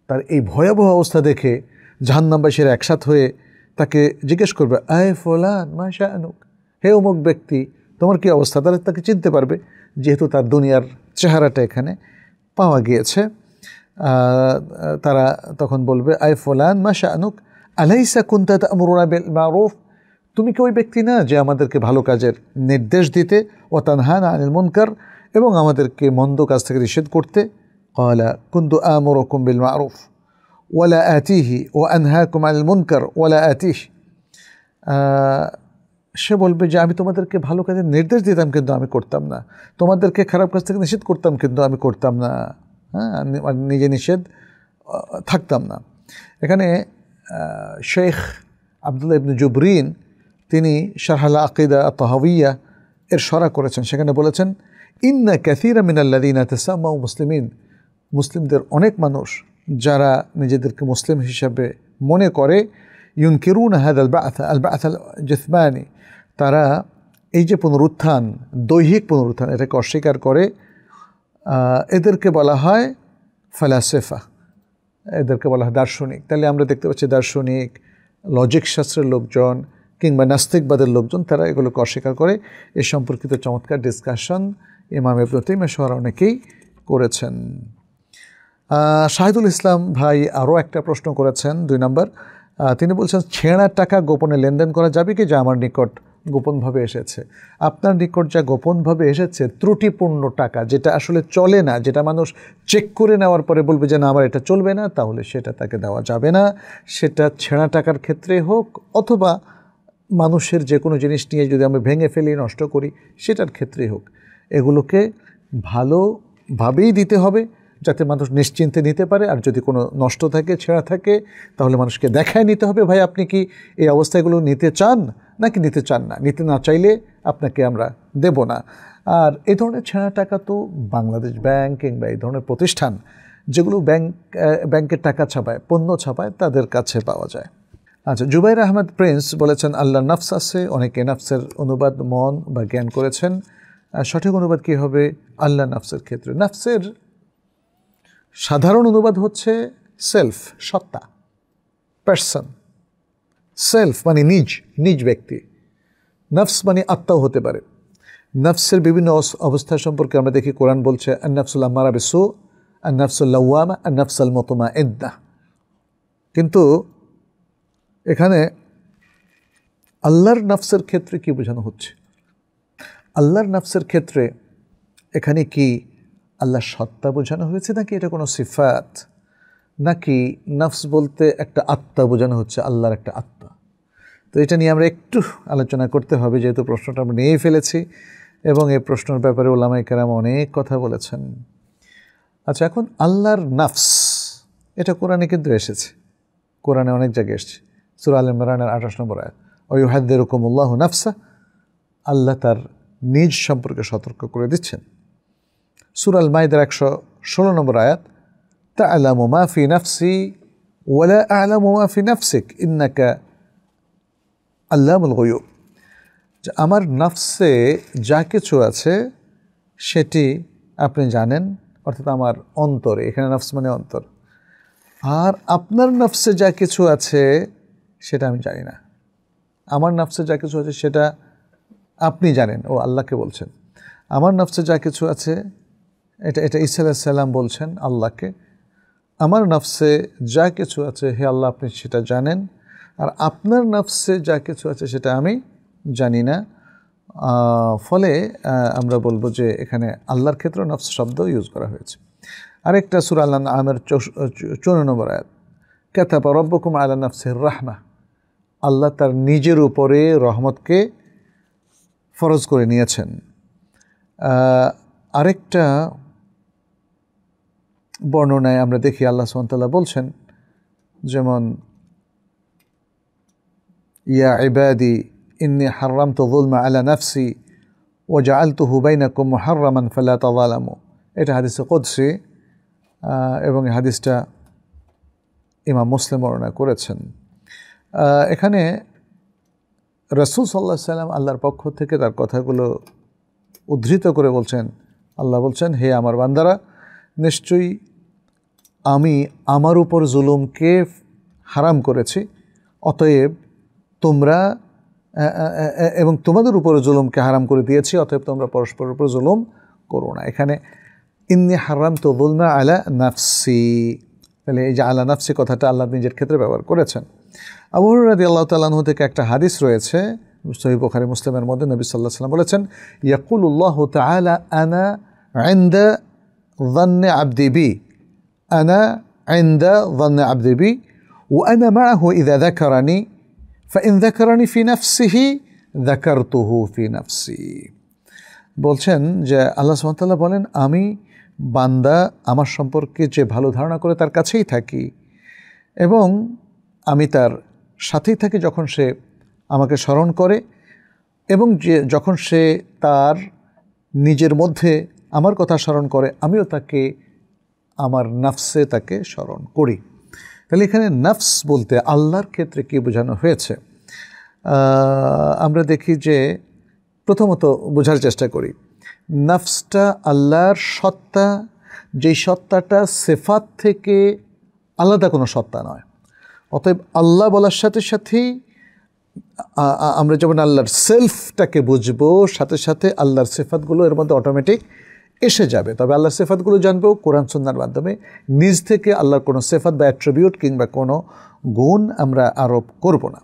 তার এই ভয়াবহ অবস্থা দেখে জাহান্নামবাসীরা একসাথ হয়ে তাকে জিজ্ঞেস করবে, আয় ফুলান মা শানুক, হে অমুক ব্যক্তি, তোমার কি অবস্থা? তাহলে তাকে চিনতে পারবে, যেহেতু তার দুনিয়ার চেহারাটা এখানে পাওয়া গিয়েছে। তারা তখন বলবে, আয় ফুলান মা শানুক আলাইসা কুনতা তা'মুরুনা বিল মারুফ, তুমি কি ওই ব্যক্তি না যে আমাদেরকে ভালো কাজের নির্দেশ দিতে, ও তানহানা আনিল মুনকার, এবং আমাদেরকে মন্দ কাজ থেকে নিষেধ করতে? ক্বালা কুনতু আমুরুকুম বিল মা'রুফ ওয়ালা আতিহি ওয়া আনহাকুম আনিল মুনকার ওয়ালা আতিহি। সে বলবে যে আমি তোমাদেরকে ভালো কাজের নির্দেশ দিতাম কিন্তু আমি করতাম না, তোমাদেরকে খারাপ কাজ থেকে নিষেধ করতাম কিন্তু আমি করতাম না, হ্যাঁ, নিজে নিষেধ থাকতাম না। এখানে শেখ আব্দুল্লাহ ইবনে জুবরিন তিনি শারহুল আকিদা আত-তাহাউইয়া এর শরহ করেছেন, সেখানে বলেছেন ইন্না কাসীরা মিনাল্লাযীনা তাসাম্মাউ মুসলিমিন, মুসলিমদের অনেক মানুষ যারা নিজেদেরকে মুসলিম হিসাবে মনে করে, ইউনকিরুনা হাযাল বা'থ আল বা'থ আল জিসমানি, তারা এই যে পুনরুত্থান, দৈহিক পুনরুত্থান, এটাকে অস্বীকার করে। এদেরকে বলা হয় ফালাসিফা, এদেরকে বলা হয় দার্শনিক। তাহলে আমরা দেখতে পাচ্ছি দার্শনিক, লজিক শাস্ত্রের লোকজন কিংবা নাস্তিকবাদের লোকজন তারা এগুলোকে অস্বীকার করে। এ সম্পর্কিত চমৎকার ডিসকাশন ইমাম ইবনে তাইমিয়া সহ অনেকেই করেছেন। শাহিদুল ইসলাম ভাই আরও একটা প্রশ্ন করেছেন, 2 নম্বর। তিনি বলছেন ছেঁড়া টাকা গোপনে লেনদেন করা যাবে কি, যা আমার নিকট গোপনভাবে এসেছে? আপনার নিকট যা গোপনভাবে এসেছে ত্রুটিপূর্ণ টাকা, যেটা আসলে চলে না, যেটা মানুষ চেক করে নেওয়ার পরে বলবে যে না আমার এটা চলবে না, তাহলে সেটা তাকে দেওয়া যাবে না। সেটা ছেঁড়া টাকার ক্ষেত্রে হোক অথবা মানুষের যে কোনো জিনিস নিয়ে যদি আমরা ভেঙে ফেলি, নষ্ট করি, সেটার ক্ষেত্রেই হোক, এগুলোকে ভালোভাবেই দিতে হবে যাতে মানুষ নিশ্চিন্তে নিতে পারে। আর যদি কোনো নষ্ট থাকে, ছেঁড়া থাকে, তাহলে মানুষকে দেখায় নিতে হবে, ভাই আপনি কি এই অবস্থাগুলো নিতে চান নাকি নিতে চান না। নিতে না চাইলে আপনাকে আমরা দেব না। আর এই ধরনের ছেঁড়া টাকা তো বাংলাদেশ ব্যাংক কিংবা এই ধরনের প্রতিষ্ঠান যেগুলো ব্যাংকের টাকা ছাপায়, পণ্য ছাপায়, তাদের কাছে পাওয়া যায়। আচ্ছা, জুবাইর আহমেদ প্রিন্স বলেছেন আল্লাহর নাফস আছে, অনেকে নাফসের অনুবাদ মন বা জ্ঞান করেছেন। সঠিক অনুবাদ কী হবে আল্লাহ নাফসের ক্ষেত্রে? নাফসের সাধারণ অনুবাদ হচ্ছে সেলফ, সত্তা, পার্সন। সেলফ মানে নিজ ব্যক্তি, নফস মানে আত্মাও হতে পারে। নফসের বিভিন্ন অবস্থা সম্পর্কে আমরা দেখি কোরআন বলছে আন-নাফসুল আম্মারা বিসু, আন-নাফসুল লাওয়ামা, আন-নাফসুল মুতমাইন্নাহ। কিন্তু এখানে আল্লাহর নফসের ক্ষেত্রে কি বোঝানো হচ্ছে? আল্লাহর নফসের ক্ষেত্রে এখানে কি আল্লাহর সত্তা বোঝানো হয়েছে, নাকি এটা কোনো সিফাত, নাকি নফস বলতে একটা আত্মা বোঝানো হচ্ছে, আল্লাহর একটা আত্মা? তো এটা নিয়ে আমরা একটু আলোচনা করতে হবে, যেহেতু প্রশ্নটা আমরা নিয়েই ফেলেছি এবং এই প্রশ্নের ব্যাপারে উলামায়ে কেরাম অনেক কথা বলেছেন। আচ্ছা, এখন আল্লাহর নফস, এটা কোরআনে কিন্তু এসেছে, কোরআনে অনেক জায়গায় এসেছে। সূরা আল ইমরানের 28 নম্বর আয়াত, ওয়ায়ুহাযযিরুকুমুল্লাহু নাফসা, আল্লাহ তার নিজ সম্পর্কে সতর্ক করে দিচ্ছেন। সূরা আল মাইদার 116 নম্বর আয়াত, তা'লামু মা ফি নাফসি ওয়ালা আ'লামু মা ফি নাফসিক ইন্নাকা আল্লামুল গুয়ুব, যে আমার নফসে যা কিছু আছে সেটি আপনি জানেন, অর্থাৎ আমার অন্তরে, এখানে নফস মানে অন্তর, আর আপনার নফসে যা কিছু আছে সেটা আমি জানি না। আমার নফসে যা কিছু আছে সেটা আপনি জানেন, ও আল্লাহকে বলছেন। আমার নফসে যা কিছু আছে, এটা ঈসা আলাইহিস সালাম বলছেন আল্লাহকে, আমার নফসে যা কিছু আছে হে আল্লাহ আপনি সেটা জানেন, আর আপনার নফসে যা কিছু আছে সেটা আমি জানি না। ফলে আমরা বলবো যে এখানে আল্লাহর ক্ষেত্রে নফস শব্দ ইউজ করা হয়েছে। আরেকটা সূরা আল আনআমের 54 নম্বর আয়াত, কাতাবা রাব্বুকুম আলা নাফসির রাহমা, আল্লাহ তার নিজের উপরে রহমতকে ফরজ করে নিয়েছেন। আরেকটা বর্ণনায় আমরা দেখি আল্লাহ সুবহানাহু ওয়া তাআলা বলছেন, যেমন ইয়া ইবাদি ইন্নী হাররামতু যুলমা আলা নাফসি ওয়া জাআলতুহু বাইনাকুম মুহাররামান ফালা তাযালামু। এটা হাদিসে কুদসি এবং এই হাদিসটা ইমাম মুসলিম বর্ণনা করেছেন। এখানে রাসূল সাল্লাল্লাহু আলাইহি ওয়াসাল্লাম আল্লাহর পক্ষ থেকে তার কথাগুলো উদ্ধৃত করে বলছেন, আল্লাহ বলছেন, হে আমার বান্দারা, নিশ্চয়ই আমি আমার উপর জুলুমকে হারাম করেছি, অতএব তোমরা এবং তোমাদের উপর জুলুমকে হারাম করে দিয়েছি, অতএব তোমরা পরস্পরের উপর জুলুম করো না। এখানে ইন্নী হারামতু যুলমা আলা নাফসি, তাহলে এই যে আলা নাফসি কথাটা আল্লাহ নিজের ক্ষেত্রে ব্যবহার করেছেন। আবু হুরায়রা রাদিয়াল্লাহু তাআলা আনহু থেকে একটা হাদিস রয়েছে, সহিহ বুখারী মুসলিমের মধ্যে নবী সাল্লাল্লাহু আলাইহি ওয়াসাল্লাম বলেছেন, ইয়াকুলুল্লাহু তাআলা আনা ইনদা যান্নি আবদি বি, আনা ইনদা যান্নি আবদি বি ওয়া আনা মাআহু ইযা যাকারানি ফাইন যাকারানি ফি নাফসিহি যাকারতুহু ফি নাফসি। বলছেন যে আল্লাহ সুবহানাহু ওয়া তাআলা বলেন, আমি বান্দা আমার সম্পর্কে যে ভালো ধারণা করে তার কাছেই থাকি এবং আমি তার সাথেই থাকি যখন সে আমাকে স্মরণ করে, এবং যখন সে তার নিজের মধ্যে আমার কথা স্মরণ করে আমিও তাকে আমার নাফসে তাকে স্মরণ করি। তাহলে এখানে নাফস বলতে আল্লাহর ক্ষেত্রে কী বোঝানো হয়েছে? আমরা দেখি যে প্রথমত বোঝার চেষ্টা করি, নাফসটা আল্লাহর সত্তা, যেই সত্তাটা সিফাত থেকে আলাদা কোনো সত্তা নয়। অতএব আল্লাহ বলার সাথে সাথেই আমরা যেমন আল্লাহর সেলফটাকে বুঝবো, সাথে সাথে আল্লাহর সিফাতগুলো এর মধ্যে অটোমেটিক এসে যাবে। তবে আল্লাহর সিফাতগুলো জানবো কোরআন সুন্নাহর মাধ্যমে, নিজ থেকে আল্লাহর কোনো সিফাত বা অ্যাট্রিবিউট কিংবা কোনো গুণ আমরা আরোপ করব না।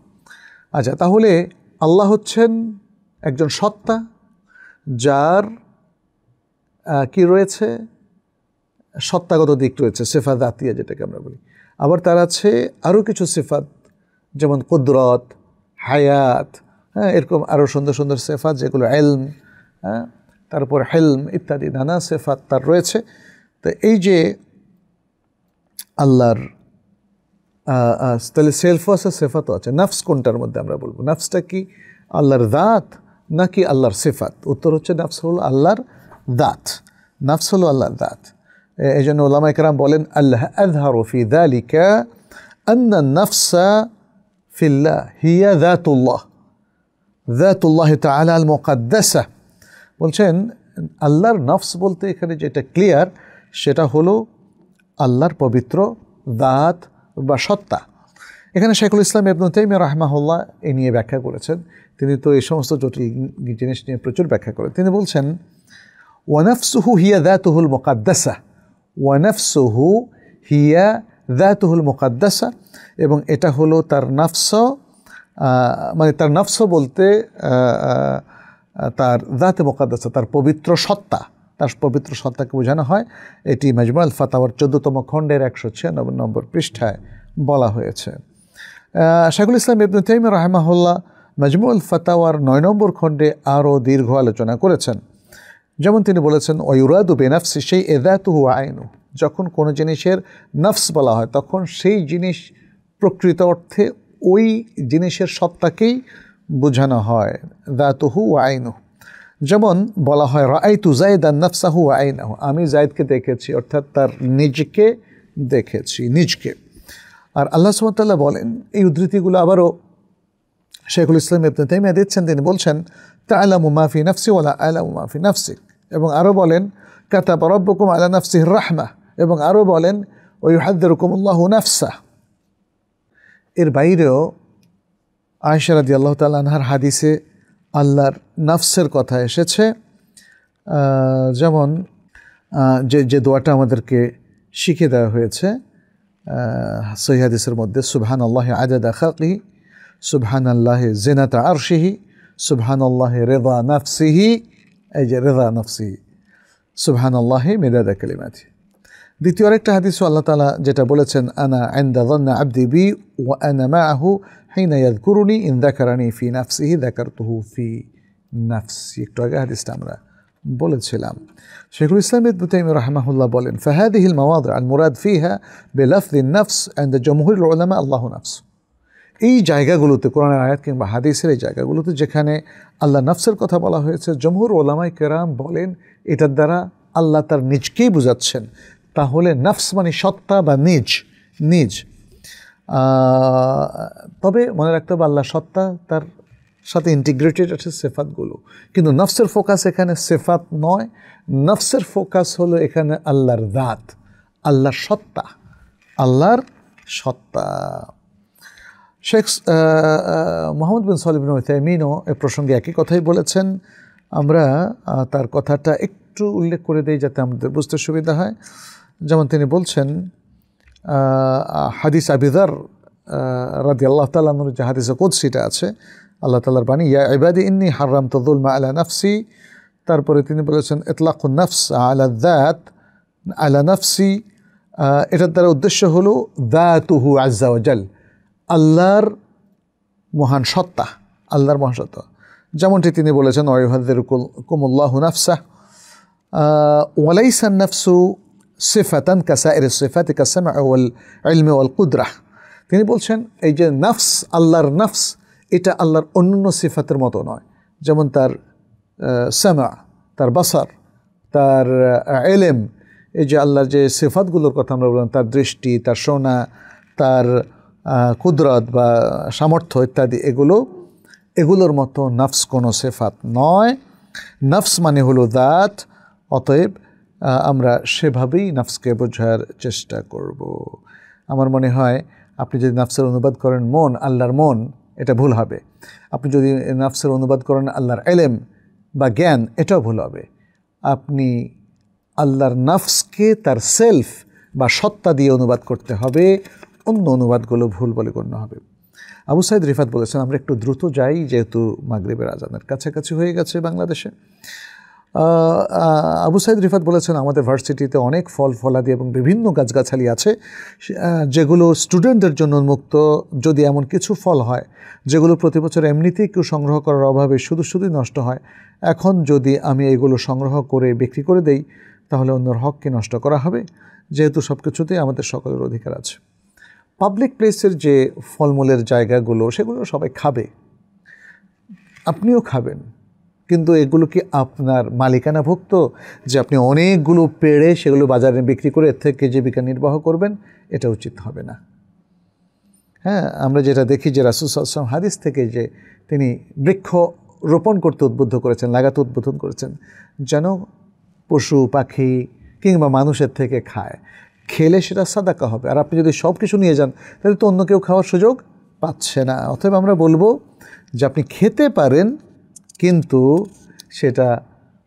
আচ্ছা, তাহলে আল্লাহ হচ্ছেন একজন সত্তা যার কি রয়েছে, সত্তাগত দিক রয়েছে, সিফাত জাতিয়া যেটাকে আমরা বলি। আবার তার আছে আরও কিছু সিফাত, যেমন কুদরত, হায়াত, এরকম আরও সুন্দর সুন্দর সিফাত যেগুলো ইলম, তারপর হিলম ইত্যাদি নানা সিফাত তার রয়েছে। তো এই যে আল্লাহর তাহলে সেলফও আছে, সিফাতও আছে। নাফস কোনটার মধ্যে আমরা বলবো? নাফসটা কি আল্লাহর দাত নাকি আল্লাহর সিফাত? উত্তর হচ্ছে নাফস হলো আল্লাহর দাত, নাফস হলো আল্লাহর দাত। এই জন্য উলামায়ে কেরাম বলেন, আল্লাহ আযহারু ফি যালিকা আন্না নাফসা ফিল্লাহ হিয়া যাতুল্লাহ, যাতুল্লাহ তাআলা আল মুকাদ্দাসা। বলছেন আল্লাহর নফস বলতে এখানে যেটা ক্লিয়ার সেটা হলো আল্লাহর পবিত্র দাত বা সত্তা। এখানে শাইখুল ইসলাম ইবনে তাইমিয়া রাহিমাহুল্লাহ এ নিয়ে ব্যাখ্যা করেছেন। তিনি তো এই সমস্ত জটিল জিনিস নিয়ে প্রচুর ব্যাখ্যা করেন। তিনি বলছেন, ওয়া নাফসুহু হিয়া যাতুহুল মুকাদ্দাসা, ওয়া নাফসুহু হিয়া যাতুহুল মুকাদ্দাসা, এবং এটা হলো তার নফস, মানে তার নফস বলতে তার যাতে মুকাদ্দাসা, তার পবিত্র সত্তা, তার পবিত্র সত্তাকে বোঝানো হয়। এটি মাজমুউল ফাতাওয়ার 14তম খণ্ডের 196 নম্বর পৃষ্ঠায় বলা হয়েছে। শাইখুল ইসলাম ইবনে তাইমিয়া রাহিমাহুল্লাহ মাজমুউল ফাতাওয়ার 9 নম্বর খণ্ডে আরও দীর্ঘ আলোচনা করেছেন। যেমন তিনি বলেছেন, ওয়ুরাদু বিনাফসি শাইইন যাতুহু আইনুহু, যখন কোনো জিনিসের নফস বলা হয় তখন সেই জিনিস প্রকৃত অর্থে ওই জিনিসের সত্তাকেই বোঝানো হয়, যাতুহু আইনুহু। যেমন বলা হয়, রাআইতু যায়দান নাফসাহু ওয়া আইনাহু, আমি যায়েদকে দেখেছি, অর্থাৎ তার নিজকে দেখেছি, নিজকে। আর আল্লাহ সুবহানাহু ওয়া তাআলা বলেন, এই উদ্ধৃতিগুলো আবারও শাইখুল ইসলাম ইবনে তাইমিয়া দিচ্ছেন। তিনি বলছেন, তা'লামু মা ফি নাফসি ওয়া লা আ'লামু মা ফি নাফসিক, এবং আরও বলেন, কাতাবা রাব্বুকুম আলা নাফসিহির রাহমা, এবং আরও বলেন, ওয়া ইউহাযযিরুকুমুল্লাহু নাফসা। এর বাইরেও আয়েশা রাদিয়াল্লাহু তাআলা আনহার হাদিসে আল্লাহর নফসের কথা এসেছে। যেমন যে দোয়াটা আমাদেরকে শিখিয়ে দেওয়া হয়েছে সহিহ হাদিসের মধ্যে, সুবহানাল্লাহি আদাদা খালকিহি, সুবহানাল্লাহি জিনাতা আরশিহি, সুবহানাল্লাহি রিদা নাফসিহি, এই যে রিদা নাফসিহি, সুবহানাল্লাহি মিদাদা কালিমাতিহি। দ্বিতীয় আরেকটা হাদিসও আল্লাহ তাআলা যেটা বলেছেন, আনা ইনদা যান্নি আবদি বি ওয়া আনা মাআহু হিনা ইয়াযকুরুনি ইন যাকারানি ফি নাফসিহি যাকারতুহু ফি নাফসি। একটু আগে হাদিসটা আমরা বলেছিলাম। শাইখুল ইসলাম ইবনে তাইমিয়া রাহিমাহুল্লাহ বলেন, ফাহাদিহিল মাওয়াদি আল মুরাদ ফিহা বিলাফযিন নাফস ইনদা জমহুরুল উলামা আল্লাহু নাফস। এই জায়গাগুলোতে, কোরআনের আয়াত কিংবা হাদিসের এই জায়গাগুলোতে যেখানে আল্লাহ নফসের কথা বলা হয়েছে, জমহুর ওলামায়ে কেরাম বলেন এটার দ্বারা আল্লাহ তার নিজকেই বোঝাচ্ছেন। তাহলে নফস মানে সত্তা বা নিজ। তবে মনে রাখতে হবে আল্লাহ সত্তা, তার সাথে ইন্টিগ্রেটেড আছে সিফাতগুলো, কিন্তু নফসের ফোকাস এখানে সিফাত নয়, নফসের ফোকাস হলো এখানে আল্লাহর দাত, আল্লাহর সত্তা। শেখ মোহাম্মদ বিন সালিহ বিন উসাইমিনও এ প্রসঙ্গে একই কথাই বলেছেন। আমরা তার কথাটা একটু উল্লেখ করে দেই যাতে আমাদের বুঝতে সুবিধা হয়। যেমন তিনি বলছেন, হাদিস আবি যার রাদিয়াল্লাহু তাআলা আনহু যে হাদিসে কুদসিটা আছে, আল্লাহ তাআলার বাণী, ইয়া ইবাদি ইন্নী হাররামতু যুলমা আলা নাফসি। তারপরে তিনি বলেছেন ইতলাকুন নাফস আলা যাত আলা নাফসি, এটার দ্বারা উদ্দেশ্য হলো যাতুহু আযজা ওয়া জাল, আল্লাহর মহান সত্তা, আল্লাহর মহান সত্তা। যেমনটি তিনি বলেছেন ওয়া ইউহাযযিরুকুমুল্লাহু নাফসাহ ওয়া লাইসা আন-নাফসু সিফাতান কাসাইরিস সিফাতি কাস-সাম'i ওয়াল ইলমি ওয়াল কুদরাহ। তিনি বলছেন এই যে নাফস, আল্লাহর নাফস, এটা আল্লাহর অন্যান্য সিফাতের মতো নয়, যেমন তার সামা, তার বাসার, তার ইলম, এই যে আল্লাহর যে সিফাতগুলোর কথা আমরা বললাম, তার দৃষ্টি, তার শোনা, তার কুদরত বা সামর্থ্য ইত্যাদি, এগুলোর মতো নফস কোনো সিফাত নয়। নফস মানে হলো দাত। অতএব আমরা সেভাবেই নফসকে বোঝার চেষ্টা করব। আমার মনে হয় আপনি যদি নফসের অনুবাদ করেন মন, আল্লাহর মন, এটা ভুল হবে। আপনি যদি নফসের অনুবাদ করেন আল্লাহর ইলম বা জ্ঞান, এটাও ভুল হবে। আপনি আল্লাহর নফসকে তার সেলফ বা সত্তা দিয়ে অনুবাদ করতে হবে, অন্য অনুবাদগুলো ভুল বলে গণ্য হবে। আবু সাইদ রিফাত বলেছেন, আমরা একটু দ্রুত যাই যেহেতু মাগরিবের আজানের কাছাকাছি হয়ে গেছে বাংলাদেশে। আবু সাইদ রিফাত বলেছেন, আমাদের ভার্সিটিতে অনেক ফল ফলাদি এবং বিভিন্ন গাছগাছালি আছে যেগুলো স্টুডেন্টদের জন্য উন্মুক্ত। যদি এমন কিছু ফল হয় যেগুলো প্রতি বছর এমনিতেই কেউ সংগ্রহ করার অভাবে শুধু নষ্ট হয়, এখন যদি আমি এগুলো সংগ্রহ করে বিক্রি করে দেই তাহলে অন্যর হককে নষ্ট করা হবে, যেহেতু সব কিছুতেই আমাদের সকলের অধিকার আছে। পাবলিক প্লেসের যে ফলমূলের জায়গাগুলো, সেগুলো সবাই খাবে, আপনিও খাবেন, কিন্তু এগুলো কি আপনার মালিকানাভুক্ত যে আপনি অনেকগুলো পেড়ে সেগুলো বাজারে বিক্রি করে এর থেকে জীবিকা নির্বাহ করবেন? এটা উচিত হবে না। হ্যাঁ, আমরা যেটা দেখি যে রাসূল সাল্লাল্লাহু আলাইহি ওয়াসাল্লাম হাদিস থেকে যে তিনি বৃক্ষ রোপণ করতে উদ্বুদ্ধ করেছেন, লাগাতে উদ্বোধন করেছেন, যেন পশু পাখি কিংবা মানুষের থেকে খায়, খেলে সেটা সাদাকা হবে। আর আপনি যদি সব কিছু নিয়ে যান তাহলে তো অন্য কেউ খাওয়ার সুযোগ পাচ্ছে না। অতএব আমরা বলবো যে আপনি খেতে পারেন, কিন্তু সেটা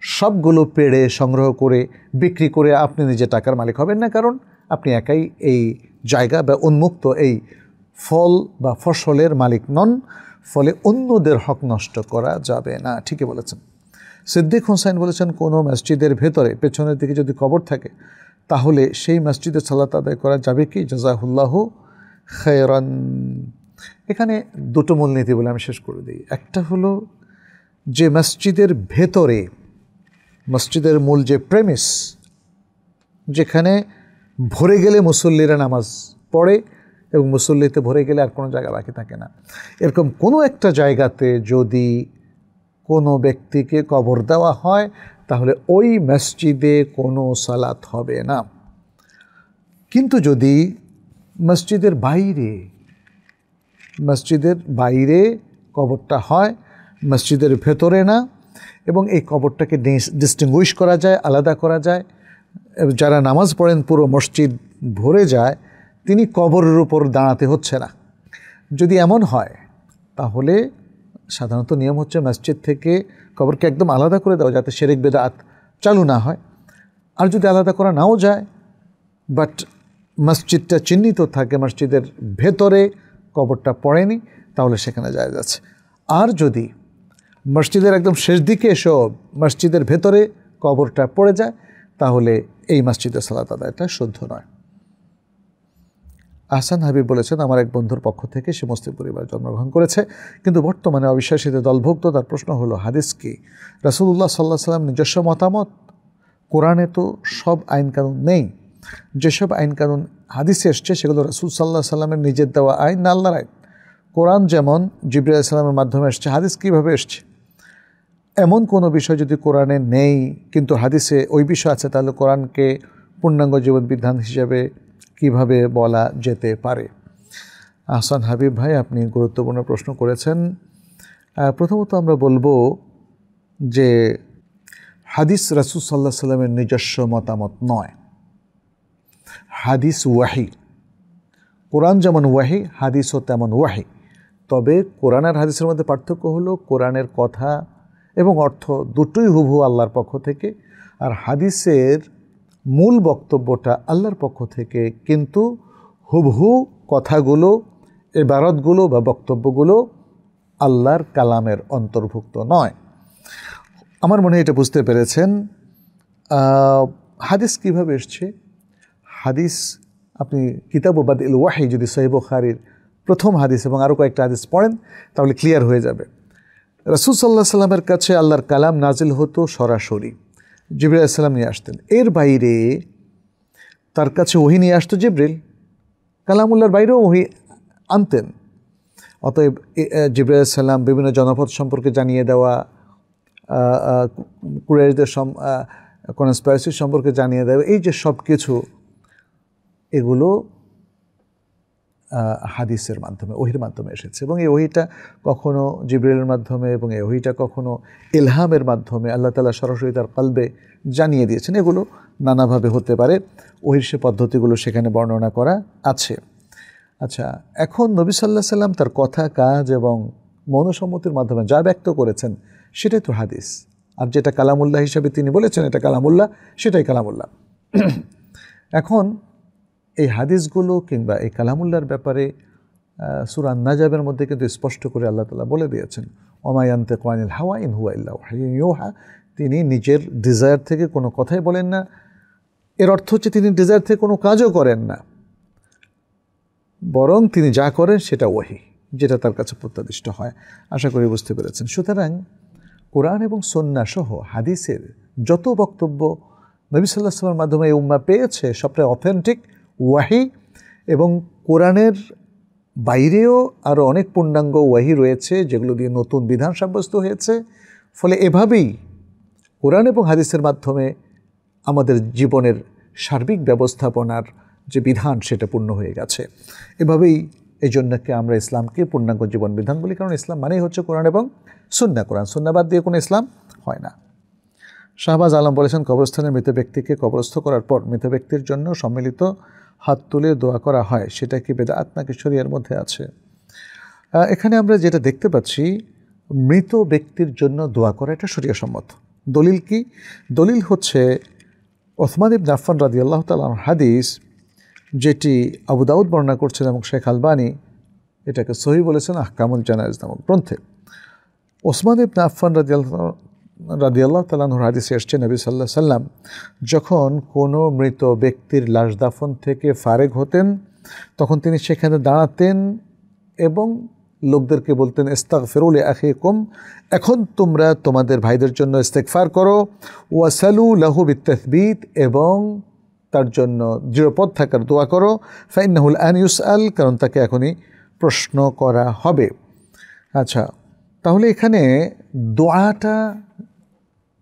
সবগুলো পেড়ে সংগ্রহ করে বিক্রি করে আপনি নিজে টাকার মালিক হবেন না, কারণ আপনি একাই এই জায়গা বা উন্মুক্ত এই ফল বা ফসলের মালিক নন। ফলে অন্যদের হক নষ্ট করা যাবে না। ঠিকই বলেছেন। সিদ্দিক হোসাইন বলেছেন, কোনো মসজিদের ভেতরে পেছনের দিকে যদি কবর থাকে তাহলে সেই মসজিদে সালাত আদায় করা যাবে কি? জাযাহুল্লাহু খায়রান। এখানে দুটো মূলনীতি বলে আমি শেষ করে দিই। একটা হলো যে মসজিদের ভেতরে, মসজিদের মূল যে প্রেমিস, যেখানে ভরে গেলে মুসল্লিরা নামাজ পড়ে এবং মুসল্লিতে ভরে গেলে আর কোনো জায়গা বাকি থাকে না, এরকম কোনো একটা জায়গাতে যদি কোনো ব্যক্তিকে কবর দেওয়া হয় তাহলে ওই মসজিদে কোনো সালাত হবে না। কিন্তু যদি মসজিদের বাইরে কবরটা হয়, মসজিদের ভেতরে না, এবং এই কবরটাকে ডিস্টিংগুইশ করা যায়, আলাদা করা যায়, যারা নামাজ পড়েন পুরো মসজিদ ভরে যায়, তিনি কবরের উপর দাঁড়াতে হচ্ছে না, যদি এমন হয় তাহলে সাধারণত নিয়ম হচ্ছে মসজিদ থেকে কবরকে একদম আলাদা করে দেওয়া, যাতে শিরক বিদআত চালু না হয়। আর যদি আলাদা করা নাও যায়, বাট মসজিদটা চিহ্নিত থাকে, মসজিদের ভেতরে কবরটা পড়েনি, তাহলে সেখানে জায়েজ আছে। আর যদি মসজিদের একদম শেষ দিকে এসেও মসজিদের ভেতরে কবরটা পড়ে যায়, তাহলে এই মসজিদে সালাত আদায়টা শুদ্ধ নয়। আহসান হাবিব বলেছেন, আমার এক বন্ধুর পক্ষ থেকে, সে মুসলিম পরিবারে জন্মগ্রহণ করেছে কিন্তু বর্তমানে অবিশ্বাসীদের দলভুক্ত। তার প্রশ্ন হলো, হাদিস কি? রাসূলুল্লাহ সাল্লাল্লাহু আলাইহি ওয়াসাল্লাম নিজস্ব মতামত? কোরআনে তো সব আইন কানুন নেই। যেসব আইন কানুন হাদিসে এসছে সেগুলো রাসূল সাল্লাল্লাহু আলাইহি ওয়াসাল্লামের নিজের দেওয়া আইন না আল্লাহর আইন? কোরআন যেমন জিবরিল আলাইহিস সালামের মাধ্যমে এসছে, হাদিস কীভাবে এসছে? এমন কোনো বিষয় যদি কোরআনে নেই কিন্তু হাদিসে ওই বিষয় আছে, তাহলে কোরআনকে পূর্ণাঙ্গ জীবন বিধান হিসেবে কিভাবে বলা যেতে পারে? আহসান হাবিব ভাই, আপনি গুরুত্বপূর্ণ প্রশ্ন করেছেন। প্রথমত আমরা বলবো যে হাদিস রাসূল সাল্লাল্লাহু আলাইহি ওয়াসাল্লামের নিজস্ব মতামত নয়, হাদিস ওয়াহি। কোরআন যেমন ওয়াহি, হাদিসও তেমন ওয়াহি। তবে কোরআন আর হাদিসের মধ্যে পার্থক্য হলো, কোরআনের কথা এবং অর্থ দুটোই হুবহু আল্লাহর পক্ষ থেকে, আর হাদিসের মূল বক্তব্যটা আল্লাহর পক্ষ থেকে, কিন্তু হুবহু কথাগুলো, ইবারতগুলো বা বক্তব্যগুলো আল্লাহর কালামের অন্তর্ভুক্ত নয়। আমার মনে হয় এটা বুঝতে পেরেছেন। হাদিস কিভাবে এসছে? হাদিস আপনি কিতাব বাদিল ওয়াহি যদি সহিহ বুখারীর প্রথম হাদিস এবং আরও কয়েকটা হাদিস পড়েন তাহলে ক্লিয়ার হয়ে যাবে। রাসূল সাল্লাল্লাহু আলাইহি সাল্লামের কাছে আল্লাহর কালাম নাজিল হতো সরাসরি, জিবরিল আলাইহিস সালাম নিয়ে আসতেন। এর বাইরে তার কাছে ওহী নিয়ে আসতো জিবরিল, কালামুল্লাহর বাইরেও ওহী আনতেন। অতএব জিবরিল আলাইহিস সালাম বিভিন্ন জনপদ সম্পর্কে জানিয়ে দেওয়া, কুরাইশদের কনস্পিরেসি সম্পর্কে জানিয়ে দেওয়া, এই যে সব কিছু এগুলো হাদিসের মাধ্যমে ওহির মাধ্যমে এসেছে। এবং এই ওহিটা কখনো জিবরিলের মাধ্যমে এবং এই ওহিটা কখনো ইলহামের মাধ্যমে আল্লাহ তাআলা সরাসরি তার কলবে জানিয়ে দিয়েছেন। এগুলো নানাভাবে হতে পারে, ওহির সে পদ্ধতিগুলো সেখানে বর্ণনা করা আছে। আচ্ছা, এখন নবী সাল্লাল্লাহু আলাইহি সাল্লাম তার কথা, কাজ এবং মনসম্মতির মাধ্যমে যা ব্যক্ত করেছেন সেটাই তো হাদিস। আর যেটা কালামুল্লাহ হিসাবে তিনি বলেছেন এটা কালামুল্লাহ, সেটাই কালামুল্লাহ। এখন এই হাদিসগুলো কিংবা এই কালামুল্লাহর ব্যাপারে সূরা আন-নাজমের মধ্যে কিন্তু স্পষ্ট করে আল্লাহ তাআলা বলে দিয়েছেন, ওমা ইয়ানতিকু আনিল হাওয়া ইন হুয়া ইল্লা ওয়াহয়ুন ইউহা। তিনি নিজের ডিজায়ার থেকে কোনো কথাই বলেন না। এর অর্থ হচ্ছে তিনি ডিজায়ার থেকে কোনো কাজও করেন না, বরং তিনি যা করেন সেটা ওহী, যেটা তার কাছে প্রত্যাদিষ্ট হয়। আশা করি বুঝতে পেরেছেন। সুতরাং কোরআন এবং সুন্নাহ সহ হাদিসের যত বক্তব্য নবী সাল্লাল্লাহু আলাইহি ওয়াসাল্লামের মাধ্যমে এই উম্মাহ পেয়েছে সবটাই অথেন্টিক ওয়াহি, এবং কোরআনের বাইরেও আরও অনেক পূর্ণাঙ্গ ওয়াহি রয়েছে যেগুলো দিয়ে নতুন বিধান সাব্যস্ত হয়েছে। ফলে এভাবেই কোরআন এবং হাদিসের মাধ্যমে আমাদের জীবনের সার্বিক ব্যবস্থাপনার যে বিধান সেটা পূর্ণ হয়ে গেছে। এভাবেই এই জন্যকে আমরা ইসলামকে পূর্ণাঙ্গ জীবন বিধান বলি, কারণ ইসলাম মানেই হচ্ছে কোরআন এবং সুন্নাহ। কোরআন সুন্নাহ বাদ দিয়ে কোনো ইসলাম হয় না। শাহবাজ আলম বলেছেন, কবরস্থানে মৃত ব্যক্তিকে কবরস্থ করার পর মৃত ব্যক্তির জন্য সম্মিলিত হাত তুলে দোয়া করা হয়, সেটা কি বেদাত নাকি শরীয়তের মধ্যে আছে? এখানে আমরা যেটা দেখতে পাচ্ছি, মৃত ব্যক্তির জন্য দোয়া করা এটা শরীয়তসম্মত। দলিল কি? দলিল হচ্ছে ওসমান ইবনে আফফান রাদিয়াল্লাহু তাআলা আনহু হাদিস, যেটি আবু দাউদ বর্ণনা করছেন এবং শেখ আলবানী এটাকে সহিহ বলেছেন আহকামুল জানায়েজ নামক গ্রন্থে। ওসমান ইবনে আফফান রাদিয়াল্লাহু তাআলা আনহুর হাদিসে এসেছে, নবী সাল্লাল্লাহু আলাইহি সাল্লাম যখন কোনো মৃত ব্যক্তির লাশ দাফন থেকে ফারেগ হতেন তখন তিনি সেখানে দাঁড়াতেন এবং লোকদেরকে বলতেন, ইস্তাগফিরু লিআখিকুম, এখন তোমরা তোমাদের ভাইদের জন্য ইস্তেগফার করো, ওয়াসালু লাহু বিত্তাসবীত, এবং তার জন্য দৃঢ়পদ থাকার দোয়া করো, ফাইন্নাহুল আন ইউসআল, কারণ তাকে এখনই প্রশ্ন করা হবে। আচ্ছা, তাহলে এখানে দোয়াটা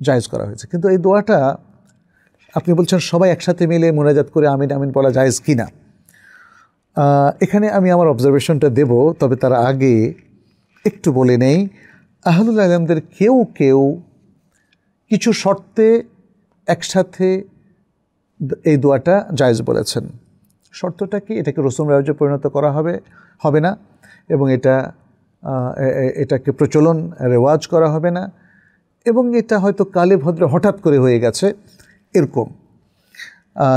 জায়েজ করা হয়েছে, কিন্তু এই দোয়াটা আপনি বলছেন সবাই একসাথে মিলে মুনাজাত করে আমিন আমিন বলা জায়েজ কি না? এখানে আমি আমার অবজারভেশনটা দেব, তবে তার আগে একটু বলে নেই, আহলুল ইলমদের কেউ কেউ কিছু শর্তে একসাথে এই দোয়াটা জায়েজ বলেছেন। শর্তটা কি? এটাকে রসুম রেওয়াজে পরিণত করা হবে না, এবং এটাকে প্রচলন রেওয়াজ করা হবে না, এবং এটা হয়তো কালে ভদ্রে হঠাৎ করে হয়ে গেছে এরকম।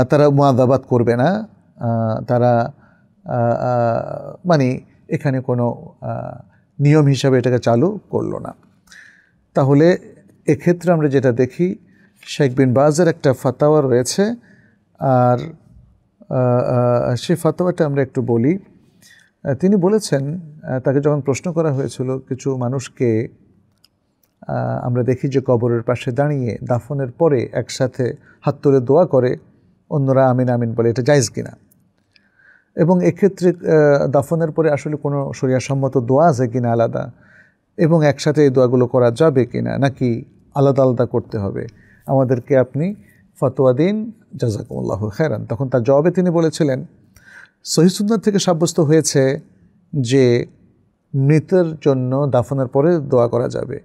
তারা মুআযাবাত করবে না, তারা মানে এখানে কোনো নিয়ম হিসাবে এটাকে চালু করলো না। তাহলে এক্ষেত্রে আমরা যেটা দেখি, শেখ বিন বাজের একটা ফাতাওয়া রয়েছে, আর সেই ফাতাওয়াটা আমরা একটু বলি। তিনি বলেছেন, তাকে যখন প্রশ্ন করা হয়েছিল, কিছু মানুষকে আমরা দেখি যে কবরের পাশে দাঁড়িয়ে দাফনের পরে একসাথে হাত তুলে দোয়া করে, অন্যরা আমিন আমিন বলে, এটা জায়েজ কিনা, এবং এক্ষেত্রে দাফনের পরে আসলে কোনো শরীয়তসম্মত দোয়া আছে কিনা আলাদা, এবং একসাথে এই দোয়াগুলো করা যাবে কিনা, নাকি আলাদা আলাদা করতে হবে, আমাদেরকে আপনি ফতোয়া দিন, জাযাকুমুল্লাহু খায়রান। তখন তার জবাবে তিনি বলেছিলেন, সহিহ সুন্নাহ থেকে সাব্যস্ত হয়েছে যে মৃতের জন্য দাফনের পরে দোয়া করা যাবে।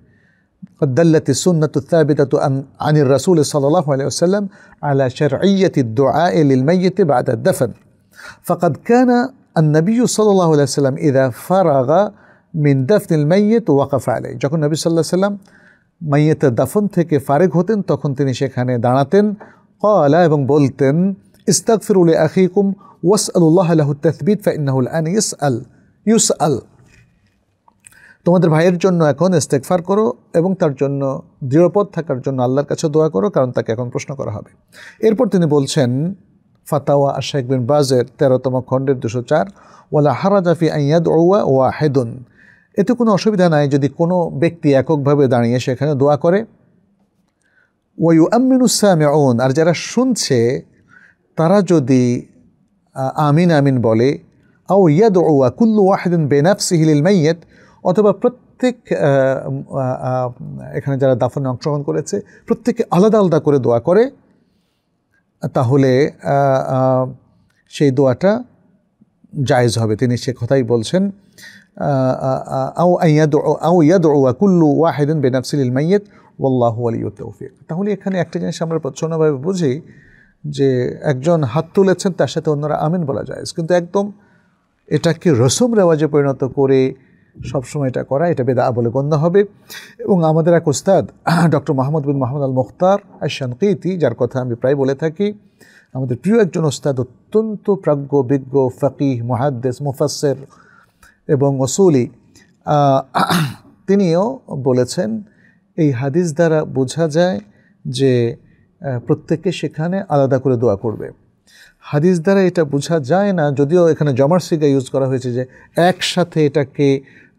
قد دلت السنة الثابتة عن الرسول صلى الله عليه وسلم على شرعية الدعاء للميت بعد الدفن، فقد كان النبي صلى الله عليه وسلم إذا فرغ من دفن الميت وقف عليه। যখন নবী সাল্লাল্লাহু আলাইহি ওয়াসাল্লাম মাইয়িতের দাফন থেকে ফারেগ হতেন তখন তিনি সেখানে দাঁড়াতেন, ক্বালা, এবং বলতেন, ইস্তাগফিরু লিআখিকুম ওয়াসআলুল্লাহ লাহু তাসবীত ফাইন্নাহু আন ইউসআল। তোমাদের ভাইয়ের জন্য এখন ইস্তেগফার করো এবং তার জন্য দৃঢ়পদ থাকার জন্য আল্লাহর কাছে দোয়া করো, কারণ তাকে এখন প্রশ্ন করা হবে। এরপর তিনি বলছেন ফাতাওয়া আশ-শাইখ বিন বাজের 13তম খণ্ডের 204, ওয়ালা হারাজা ফি আন ইয়াদউয়া ওয়াহিদুন, এতে কোনো অসুবিধা নাই যদি কোনো ব্যক্তি এককভাবে দাঁড়িয়ে সেখানে দোয়া করে। ওয়া ইউআম্মিনু সামিউন, আর যারা শুনছে তারা যদি আমিন আমিন বলে। আও ইয়াদউয়া কুল্লু ওয়াহিদিন বিনাফসিহি লিল মাইয়িত, অথবা প্রত্যেক এখানে যারা দাফনে অংশগ্রহণ করেছে প্রত্যেকে আলাদা আলাদা করে দোয়া করে, তাহলে সেই দোয়াটা জায়েজ হবে। তিনি সে কথাই বলছেন আও ইয়াদউয়া কুল্লু ওয়াহিদিন বিনাফসিহি লিল মাইয়িত ওয়াল্লাহু ওয়ালিয়ুত তাওফীক। তাহলে এখানে একটা জিনিস আমরা প্রচ্ছন্নভাবে বুঝি যে একজন হাত তুলেছেন তার সাথে অন্যরা আমিন বলা যায়, কিন্তু একদম এটাকে রসম রেওয়াজে পরিণত করে সবসময় এটা করা, এটা বেদা বলে গণ্য হবে। এবং আমাদের এক উস্তাদ ডক্টর মোহাম্মদ বিন মোহাম্মদ আল মুখতার আশ-শানকিতি, যার কথা আমি প্রায় বলে থাকি, আমাদের প্রিয় একজন উস্তাদ, অত্যন্ত প্রাজ্ঞ বিজ্ঞ ফাকিহ মুহাদ্দিস মুফাসসির এবং উসুলি, তিনিও বলেছেন এই হাদিস দ্বারা বোঝা যায় যে প্রত্যেকে সেখানে আলাদা করে দোয়া করবে। হাদিস দ্বারা এটা বোঝা যায় না, যদিও এখানে জমার সিগা ইউজ করা হয়েছে যে একসাথে এটাকে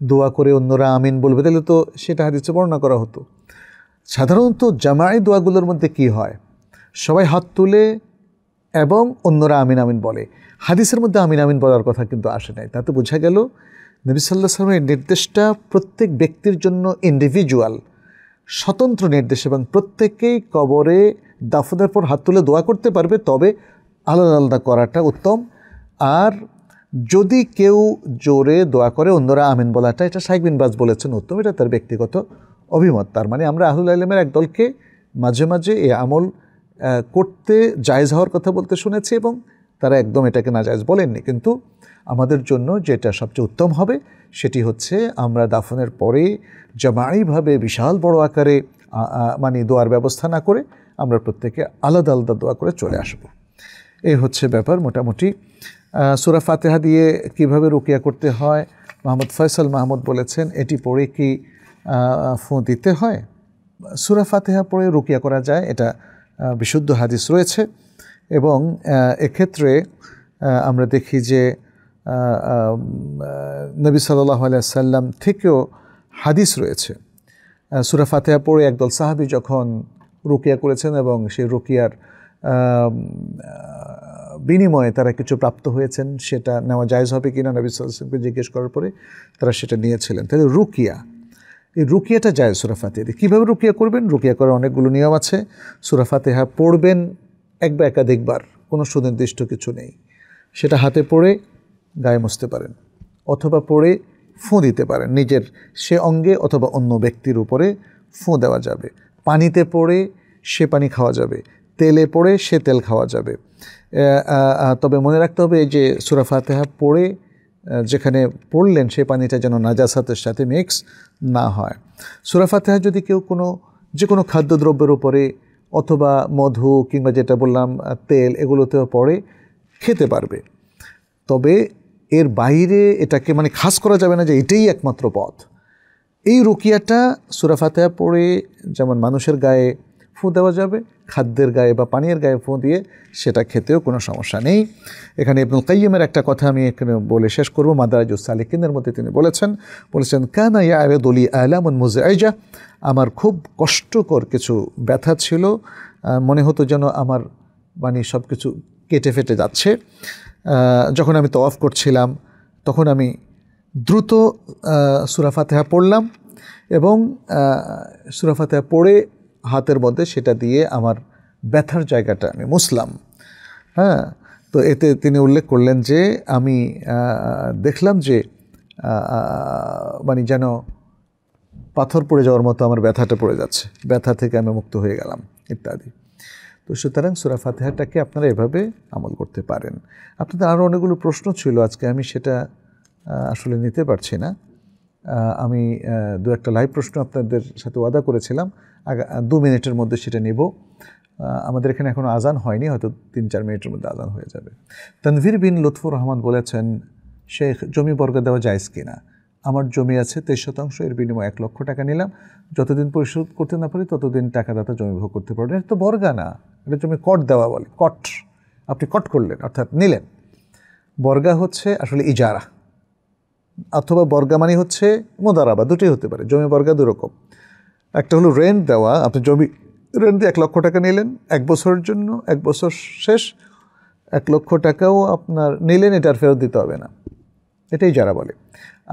দোয়া করে অন্যরা আমিন বলবে, তাহলে তো সেটা হাদিসে বর্ণনা করা হতো। সাধারণত জামাই দোয়াগুলোর মধ্যে কি হয়, সবাই হাত তুলে এবং অন্যরা আমিন আমিন বলে। হাদিসের মধ্যে আমিন আমিন বলার কথা কিন্তু আসে নাই। তাতে বোঝা গেল নবী সাল্লাল্লাহু আলাইহি ওয়াসাল্লামের নির্দেশটা প্রত্যেক ব্যক্তির জন্য ইন্ডিভিজুয়াল, স্বতন্ত্র নির্দেশ, এবং প্রত্যেকেই কবরে দাফনের পর হাত তুলে দোয়া করতে পারবে, তবে আলাদা আলাদা করাটা উত্তম। আর যদি কেউ জোরে দোয়া করে অন্যরা আমিন বলাটা, এটা শাইখ বিন বাজ বলেছেন উত্তম, এটা তার ব্যক্তিগত অভিমত। তার মানে আমরা আহলুল ইলমের এক দলকে মাঝে মাঝে এই আমল করতে জায়েজ হওয়ার কথা বলতে শুনেছি, এবং তারা একদম এটাকে নাজায়েজ বলেননি। কিন্তু আমাদের জন্য যেটা সবচেয়ে উত্তম হবে সেটি হচ্ছে আমরা দাফনের পরে জামাইভাবে বিশাল বড় আকারে মানে দোয়ার ব্যবস্থা না করে আমরা প্রত্যেকে আলাদা আলাদা দোয়া করে চলে আসব। এই হচ্ছে ব্যাপার মোটামুটি। সূরা ফাতিহা দিয়ে কিভাবে রুকিয়া করতে হয়, মোহাম্মদ ফয়সাল মাহমুদ বলেছেন এটি পড়ে কি ফু দিতে হয়? সূরা ফাতিহা পড়ে রুকিয়া করা যায়, এটা বিশুদ্ধ হাদিস রয়েছে। এবং এক্ষেত্রে আমরা দেখি যে নবী সাল্লাল্লাহু আলাইহি ওয়াসাল্লাম থেকেও হাদিস রয়েছে। সূরা ফাতিহা পড়ে একদল সাহাবী যখন রুকিয়া করেছেন এবং সেই রুকিয়ার বিনিময়ে তারা কিছু প্রাপ্ত হয়েছেন, সেটা নেওয়া জায়েজ হবে কিনা নবী সাল্লাল্লাহু আলাইহি ওয়াসাল্লামকে জিজ্ঞেস করার পরে তারা সেটা নিয়েছিলেন। তাহলে রুকিয়া, এই রুকিয়াটা জায়েজ সূরা ফাতিহা দিয়ে। কীভাবে রুকিয়া করবেন? রুকিয়া করার অনেকগুলো নিয়ম আছে। সূরা ফাতিহা পড়বেন এক বা একাধিকবার, কোনো সুনির্দিষ্ট কিছু নেই। সেটা হাতে পড়ে গায়ে মুছতে পারেন, অথবা পড়ে ফুঁ দিতে পারেন নিজের সে অঙ্গে, অথবা অন্য ব্যক্তির উপরে ফুঁ দেওয়া যাবে। পানিতে পড়ে সে পানি খাওয়া যাবে, তেলে পড়ে সে তেল খাওয়া যাবে। তবে মনে রাখতে হবে এই যে সূরা ফাতিহা পড়ে যেখানে পড়লেন সে পানিটা যেন নাজাসাতের সাথে মিক্স না হয়। সূরা ফাতিহা যদি কেউ যে কোনো খাদ্যদ্রব্যের উপরে অথবা মধু কিংবা যেটা বললাম তেল, এগুলোতেও পড়ে খেতে পারবে। তবে এর বাইরে এটাকে মানে খাস করা যাবে না যে এটাই একমাত্র পথ। এই রুকিয়াটা সূরা ফাতিহা পড়ে যেমন মানুষের গায়ে ফুঁ দেওয়া যাবে, খাদ্যের গায়ে বা পানীয়ের গায়ে ফুঁ দিয়ে সেটা খেতেও কোনো সমস্যা নেই। এখানে ইবনুল কাইয়িমের একটা কথা আমি এখানে বলে শেষ করব। মাদারিজুস সালিকিনের মধ্যে তিনি বলেছেন কানা ইয়ারিদু লি আলামুন মুজআইজা, আমার খুব কষ্টকর কিছু ব্যথা ছিল, মনে হতো যেন আমার মানে সব কিছু কেটে ফেটে যাচ্ছে। যখন আমি তওয়াফ করছিলাম তখন আমি দ্রুত সূরা ফাতিহা পড়লাম এবং সূরা ফাতিহা পড়ে হাতের মধ্যে সেটা দিয়ে আমার ব্যথার জায়গাটা আমি মুছলাম। হ্যাঁ, তো এতে তিনি উল্লেখ করলেন যে আমি দেখলাম যে মানে যেন পাথর পড়ে যাওয়ার মতো আমার ব্যথাটা পড়ে যাচ্ছে, ব্যথা থেকে আমি মুক্ত হয়ে গেলাম ইত্যাদি। তো সুতরাং সূরা ফাতিহাটাকে আপনারা এভাবে আমল করতে পারেন। আপনাদের আরও অনেকগুলো প্রশ্ন ছিল, আজকে আমি সেটা আসলে নিতে পারছি না। আমি দু একটা লাইভ প্রশ্ন আপনাদের সাথে ওয়াদা করেছিলাম, 2 মিনিটের মধ্যে সেটা নেব। আমাদের এখানে এখনও আজান হয়নি, হয়তো 3-4 মিনিটের মধ্যে আজান হয়ে যাবে। তানভীর বিন লুৎফুর রহমান বলেছেন, শেখ জমি বর্গা দেওয়া জায়েজ কিনা? আমার জমি আছে 23%, এর বিনিময়ে 1 লক্ষ টাকা নিলাম, যতদিন পরিশোধ করতে না পারি ততদিন টাকাদাতা জমি ভোগ করতে পারবেন। এটা তো বর্গা না, এটা জমি কট দেওয়া বলে। কট, আপনি কট করলেন অর্থাৎ নিলেন। বর্গা হচ্ছে আসলে ইজারা, অথবা বর্গা মানে হচ্ছে মোদারাবা, দুটোই হতে পারে। জমি বর্গা দুরকম, একটা হলো রেন্ট দেওয়া, আপনি জমি রেন্ট দিয়ে 1 লক্ষ টাকা নিলেন 1 বছরের জন্য, 1 বছর শেষ 1 লক্ষ টাকাও আপনার নিলেন, এটা আর ফেরত দিতে হবে না, এটাই যারা বলে।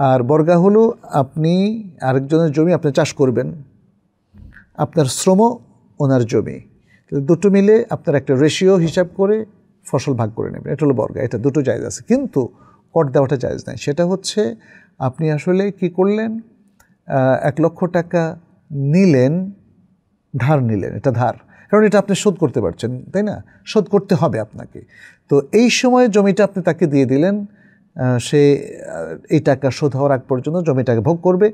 আর বর্গা হলো আপনি আরেকজনের জমি আপনি চাষ করবেন, আপনার শ্রম ওনার জমি, দুটো মিলে আপনার একটা রেশিও হিসাব করে ফসল ভাগ করে নেবেন, এটা হলো বর্গা। এটা দুটো জায়েজ আছে, কিন্তু কট দেওয়াটা জায়েজ নাই। সেটা হচ্ছে আপনি আসলে কি করলেন, 1 লক্ষ টাকা নিলেন, ধার নিলেন, এটা ধার, কারণ এটা আপনি শোধ করতে পারছেন, তাই না? শোধ করতে হবে আপনাকে। তো এই সময়ে জমিটা আপনি তাকে দিয়ে দিলেন, সে এই টাকা শোধ হওয়ার আগ পর্যন্ত জমিটাকে ভোগ করবে।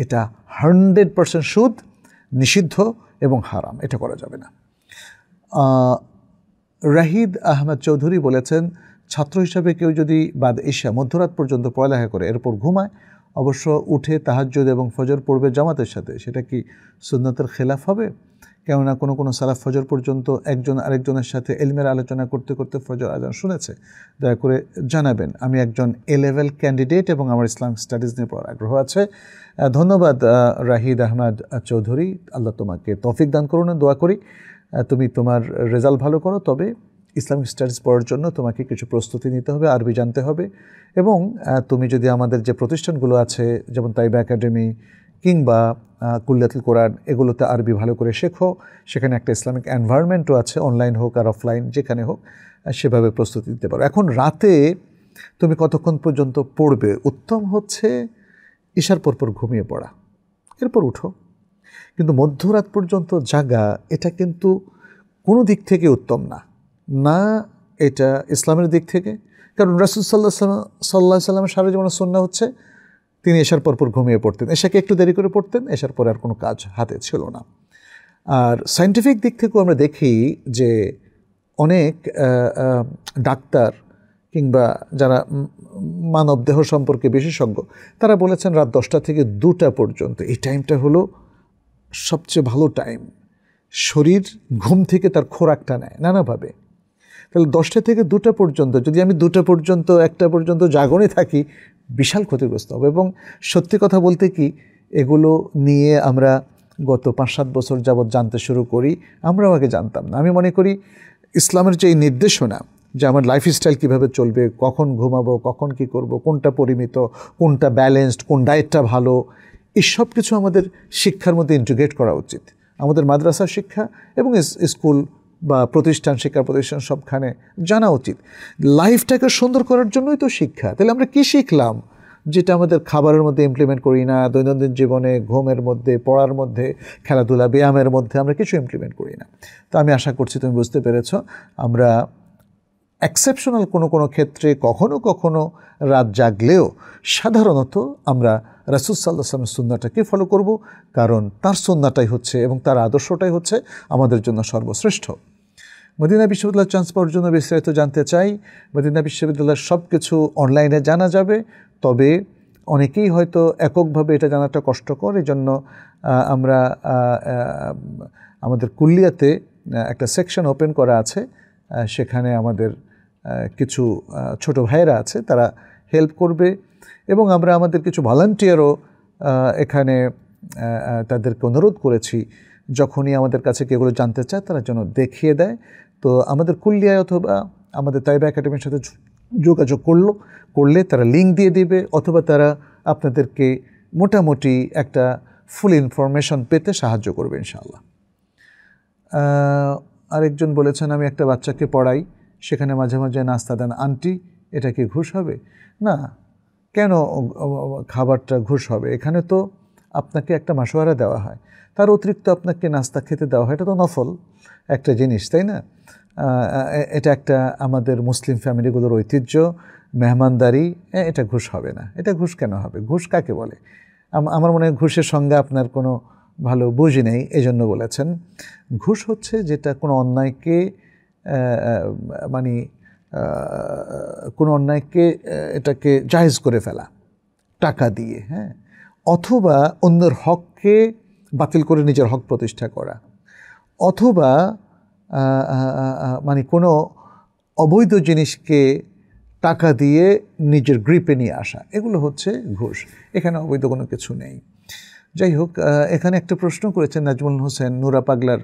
এটা 100% সুদ, নিষিদ্ধ এবং হারাম, এটা করা যাবে না। রাহিদ আহমেদ চৌধুরী বলেছেন, ছাত্র হিসাবে কেউ যদি বাদ ইশা মধ্যরাত পর্যন্ত পড়ালেখা করে এরপর ঘুমায়, অবশ্য উঠে তাহাজ্জুদ এবং ফজর পড়বে জামাতের সাথে, সেটা কি সুন্নতের খেলাফ হবে? কেননা কোনো সালাফ ফজর পর্যন্ত একজন আরেকজনের সাথে এলমের আলোচনা করতে করতে ফজর আজান শুনেছে। দয়া করে জানাবেন। আমি একজন A-level ক্যান্ডিডেট এবং আমার ইসলামিক স্টাডিজ নিয়ে পড়ার আগ্রহ আছে। ধন্যবাদ রাহিদ আহমেদ চৌধুরী, আল্লাহ তোমাকে তৌফিক দান করুন। দোয়া করি তুমি তোমার রেজাল্ট ভালো করো। তবে ইসলামিক স্টাডিজ পড়ার জন্য তোমাকে কিছু প্রস্তুতি নিতে হবে, আরবি জানতে হবে, এবং তুমি যদি আমাদের যে প্রতিষ্ঠানগুলো আছে যেমন তাইবা একাডেমি কিংবা কুল্লিয়াতুল কোরআন, এগুলোতে আরবি ভালো করে শেখো। সেখানে একটা ইসলামিক এনভায়রনমেন্টও আছে, অনলাইন হোক আর অফলাইন, যেখানে হোক সেভাবে প্রস্তুতি নিতে পারো। এখন রাতে তুমি কতক্ষণ পর্যন্ত পড়বে? উত্তম হচ্ছে ইশার পরপর ঘুমিয়ে পড়া, এরপর উঠো। কিন্তু মধ্যরাত পর্যন্ত জাগা, এটা কিন্তু কোনো দিক থেকে উত্তম না, না এটা ইসলামের দিক থেকে। কারণ রাসূল সাল্লাল্লাহু আলাইহি সাল্লামের সারা জীবনের সুন্নাহ হচ্ছে তিনি এশার পরপর ঘুমিয়ে পড়তেন, এশাকে একটু দেরি করে পড়তেন, এশার পরে আর কোনো কাজ হাতে ছিল না। আর সায়েন্টিফিক দিক থেকেও আমরা দেখি যে অনেক ডাক্তার কিংবা যারা মানব দেহ সম্পর্কে বিশেষজ্ঞ, তারা বলেছেন রাত 10টা থেকে 2টা পর্যন্ত এই টাইমটা হলো সবচেয়ে ভালো টাইম। শরীর ঘুম থেকে তার খোরাকটা নেয় নানাভাবে। তাহলে 10টা থেকে 2টা পর্যন্ত যদি আমি 2টা পর্যন্ত 1টা পর্যন্ত জাগনে থাকি, বিশাল ক্ষতিগ্রস্ত হবে। এবং সত্যি কথা বলতে কি, এগুলো নিয়ে আমরা গত 5-7 বছর যাবৎ জানতে শুরু করি, আমরাও আগে জানতাম না। আমি মনে করি ইসলামের যে এই নির্দেশনা যে আমার লাইফস্টাইল কীভাবে চলবে, কখন ঘুমাবো, কখন কি করব, কোনটা পরিমিত, কোনটা ব্যালেন্সড, কোন ডায়েটটা ভালো, এই সব কিছু আমাদের শিক্ষার মধ্যে ইন্টিগ্রেট করা উচিত। আমাদের মাদ্রাসার শিক্ষা এবং স্কুল বা প্রতিষ্ঠান, শিক্ষা প্রতিষ্ঠান সবখানে জানা উচিত। লাইফটাকে সুন্দর করার জন্যই তো শিক্ষা। তাহলে আমরা কি শিখলাম যেটা আমাদের খাবারের মধ্যে ইমপ্লিমেন্ট করি না, দৈনন্দিন জীবনে, ঘুমের মধ্যে, পড়ার মধ্যে, খেলাধুলা, ব্যায়ামের মধ্যে আমরা কিছু ইমপ্লিমেন্ট করি না। তো আমি আশা করছি তুমি বুঝতে পেরেছ। আমরা এক্সেপশনাল কোনো ক্ষেত্রে কখনো কখনো রাত জাগলেও সাধারণত আমরা রাসূল সাল্লাল্লাহু আলাইহি ওয়াসাল্লামের সুন্নাহটাকে ফলো করব, কারণ তার সুন্নাহটাই হচ্ছে এবং তার আদর্শটাই হচ্ছে আমাদের জন্য সর্বশ্রেষ্ঠ। মদিনা বিশ্ববিদ্যালয়ের চান্স পাওয়ার জন্য বিস্তারিত জানতে চাই। মদিনা বিশ্ববিদ্যালয়ের সব কিছু অনলাইনে জানা যাবে, তবে অনেকেই হয়তো এককভাবে এটা জানাটা কষ্টকর। এই জন্য আমরা আমাদের কুল্লিয়াতে একটা সেকশন ওপেন করা আছে, সেখানে আমাদের কিছু ছোট ভাইয়েরা আছে, তারা হেল্প করবে, এবং আমরা আমাদের কিছু ভলান্টিয়ারও এখানে তাদেরকে অনুরোধ করেছি যখনই আমাদের কাছে কেউগুলো জানতে চায় তারা যেন দেখিয়ে দেয়। তো আমাদের কুল্লিয়ায় অথবা আমাদের তাইবা একাডেমির সাথে যোগাযোগ করলে তারা লিঙ্ক দিয়ে দিবে, অথবা তারা আপনাদেরকে মোটামুটি একটা ফুল ইনফরমেশন পেতে সাহায্য করবে ইনশাআল্লাহ। আরেকজন বলেছেন, আমি একটা বাচ্চাকে পড়াই, সেখানে মাঝে মাঝে নাস্তা দেন আন্টি, এটা কি ঘুষ হবে? না, কেন খাবারটা ঘুষ হবে? এখানে তো আপনাকে একটা মাসোয়ারা দেওয়া হয়, তার অতিরিক্ত আপনাকে নাস্তা খেতে দেওয়া হয়, এটা তো নফল একটা জিনিস, তাই না? এটা একটা আমাদের মুসলিম ফ্যামিলিগুলোর ঐতিহ্য, মেহমানদারি, এটা ঘুষ হবে না। এটা ঘুষ কেন হবে? ঘুষ কাকে বলে? আমার মনে হয় ঘুষের সঙ্গে আপনার কোনো ভালো বুঝি নেই, এই জন্য বলেছেন। ঘুষ হচ্ছে যেটা কোনো অন্যায়কে মানে কোনো অন্যায়কে এটাকে জায়েজ করে ফেলা, টাকা দিয়ে, হ্যাঁ, অথবা অন্যের হককে বাতিল করে নিজের হক প্রতিষ্ঠা করা, অথবা মানে কোনো অবৈধ জিনিসকে টাকা দিয়ে নিজের গ্রিপে নিয়ে আসা, এগুলো হচ্ছে ঘুষ। এখানে অবৈধ কোনো কিছু নেই। যাই হোক, এখানে একটা প্রশ্ন করেছেন নাজমুল হোসেন, নুরা পাগলার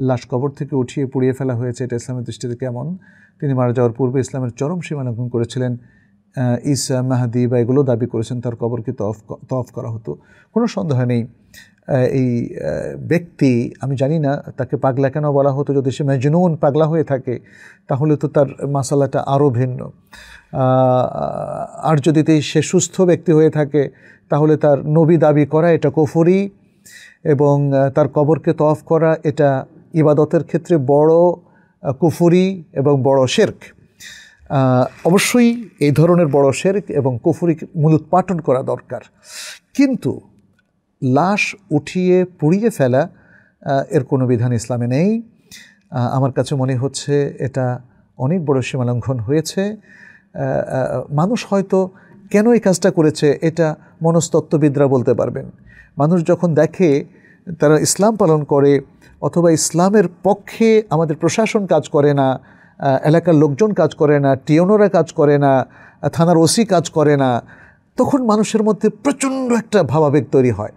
লাশ কবর থেকে উঠিয়ে পুড়িয়ে ফেলা হয়েছে, এটা ইসলামের দৃষ্টিতে কেমন? তিনি মারা যাওয়ার পূর্বে ইসলামের চরম সীমা লঙ্ঘন করেছিলেন, ঈসা, মাহদি বা এগুলো দাবি করেছেন, তার কবরকে তওয়াফ করা হতো। কোনো সন্দেহ নেই এই ব্যক্তি, আমি জানি না তাকে পাগলা কেন বলা হতো। যদি সে মাজনুন, পাগলা হয়ে থাকে, তাহলে তো তার মাসালাটা আরও ভিন্ন। আর যদি সে সুস্থ ব্যক্তি হয়ে থাকে, তাহলে তার নবী দাবি করা এটা কুফরি, এবং তার কবরকে তওয়াফ করা এটা ইবাদতের ক্ষেত্রে বড় কুফরি এবং বড় শিরক। অবশ্যই এই ধরনের বড় শিরক এবং কুফরি মূলোৎপাটন করা দরকার। কিন্তু লাশ উঠিয়ে পুড়িয়ে ফেলা এর কোনো বিধান ইসলামে নেই। আমার কাছে মনে হচ্ছে এটা অনেক বড় সীমালঙ্ঘন হয়েছে। মানুষ হয়তো কেন এই কাজটা করেছে এটা মনস্তত্ত্ববিদরা বলতে পারবেন। মানুষ যখন দেখে তারা ইসলাম পালন করে, অথবা ইসলামের পক্ষে আমাদের প্রশাসন কাজ করে না, এলাকার লোকজন কাজ করে না, টিওনরা কাজ করে না, থানার ওসি কাজ করে না, তখন মানুষের মধ্যে প্রচণ্ড একটা ভাবাবেগ তৈরি হয়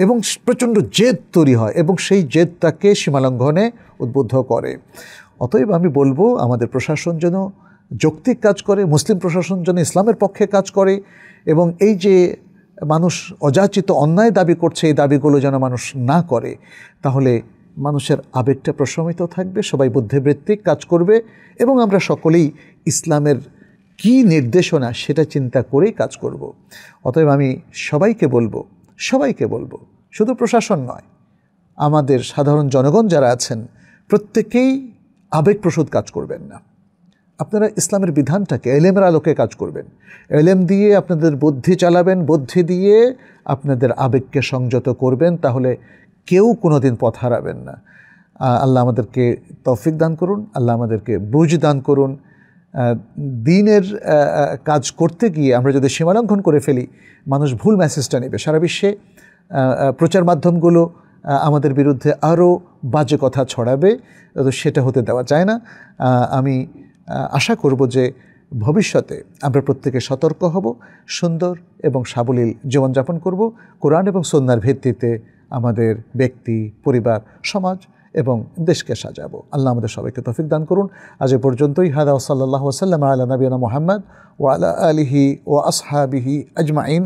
এবং প্রচণ্ড জেদ তৈরি হয়, এবং সেই জেদ তাকে সীমালঙ্ঘনে উদ্বুদ্ধ করে। অতএব আমি বলবো আমাদের প্রশাসন যেন যৌক্তিক কাজ করে, মুসলিম প্রশাসন যেন ইসলামের পক্ষে কাজ করে, এবং এই যে মানুষ অযাচিত অন্যায় দাবি করছে, এই দাবিগুলো যেন মানুষ না করে। তাহলে মানুষের আবেগটা প্রশমিত থাকবে, সবাই বুদ্ধিবৃত্তিক কাজ করবে, এবং আমরা সকলেই ইসলামের কি নির্দেশনা সেটা চিন্তা করেই কাজ করব। অতএব আমি সবাইকে বলবো, শুধু প্রশাসন নয়, আমাদের সাধারণ জনগণ যারা আছেন প্রত্যেকেই আবেগপ্রসূত কাজ করবেন না। আপনারা ইসলামের বিধানটাকে এলেমের আলোকে কাজ করবেন, এলেম দিয়ে আপনাদের বুদ্ধি চালাবেন, বুদ্ধি দিয়ে আপনাদের আবেগকে সংযত করবেন, তাহলে কেউ কোনোদিন পথ হারাবেন না। আল্লাহ আমাদেরকে তৌফিক দান করুন, আল্লাহ আমাদেরকে বুঝ দান করুন। দ্বীনের কাজ করতে গিয়ে আমরা যদি সীমালঙ্ঘন করে ফেলি, মানুষ ভুল মেসেজটা নেবে। সারা বিশ্বে প্রচার মাধ্যমগুলো আমাদের বিরুদ্ধে আরও বাজে কথা ছড়াবে, তো সেটা হতে দেওয়া যায় না। আমি আশা করব যে ভবিষ্যতে আমরা প্রত্যেকে সতর্ক হব, সুন্দর এবং সাবলীল জীবনযাপন করব, কোরআন এবং সুন্নাহর ভিত্তিতে আমাদের ব্যক্তি, পরিবার, সমাজ এবং দেশকে সাজাবো। আল্লাহ আমাদের সবাইকে তৌফিক দান করুন। আজ এ পর্যন্তই। হাদা ওয়া সাল্লাল্লাহু ওয়া সাল্লাম আলা নবিয়িনা মুহাম্মদ ওয়া আলা আলিহি ওয়া আসহাবিহি আজমাইন।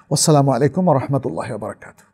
ওয়াসসালামু আলাইকুম ওয়া রাহমাতুল্লাহি ওয়া বারাকাতুহু।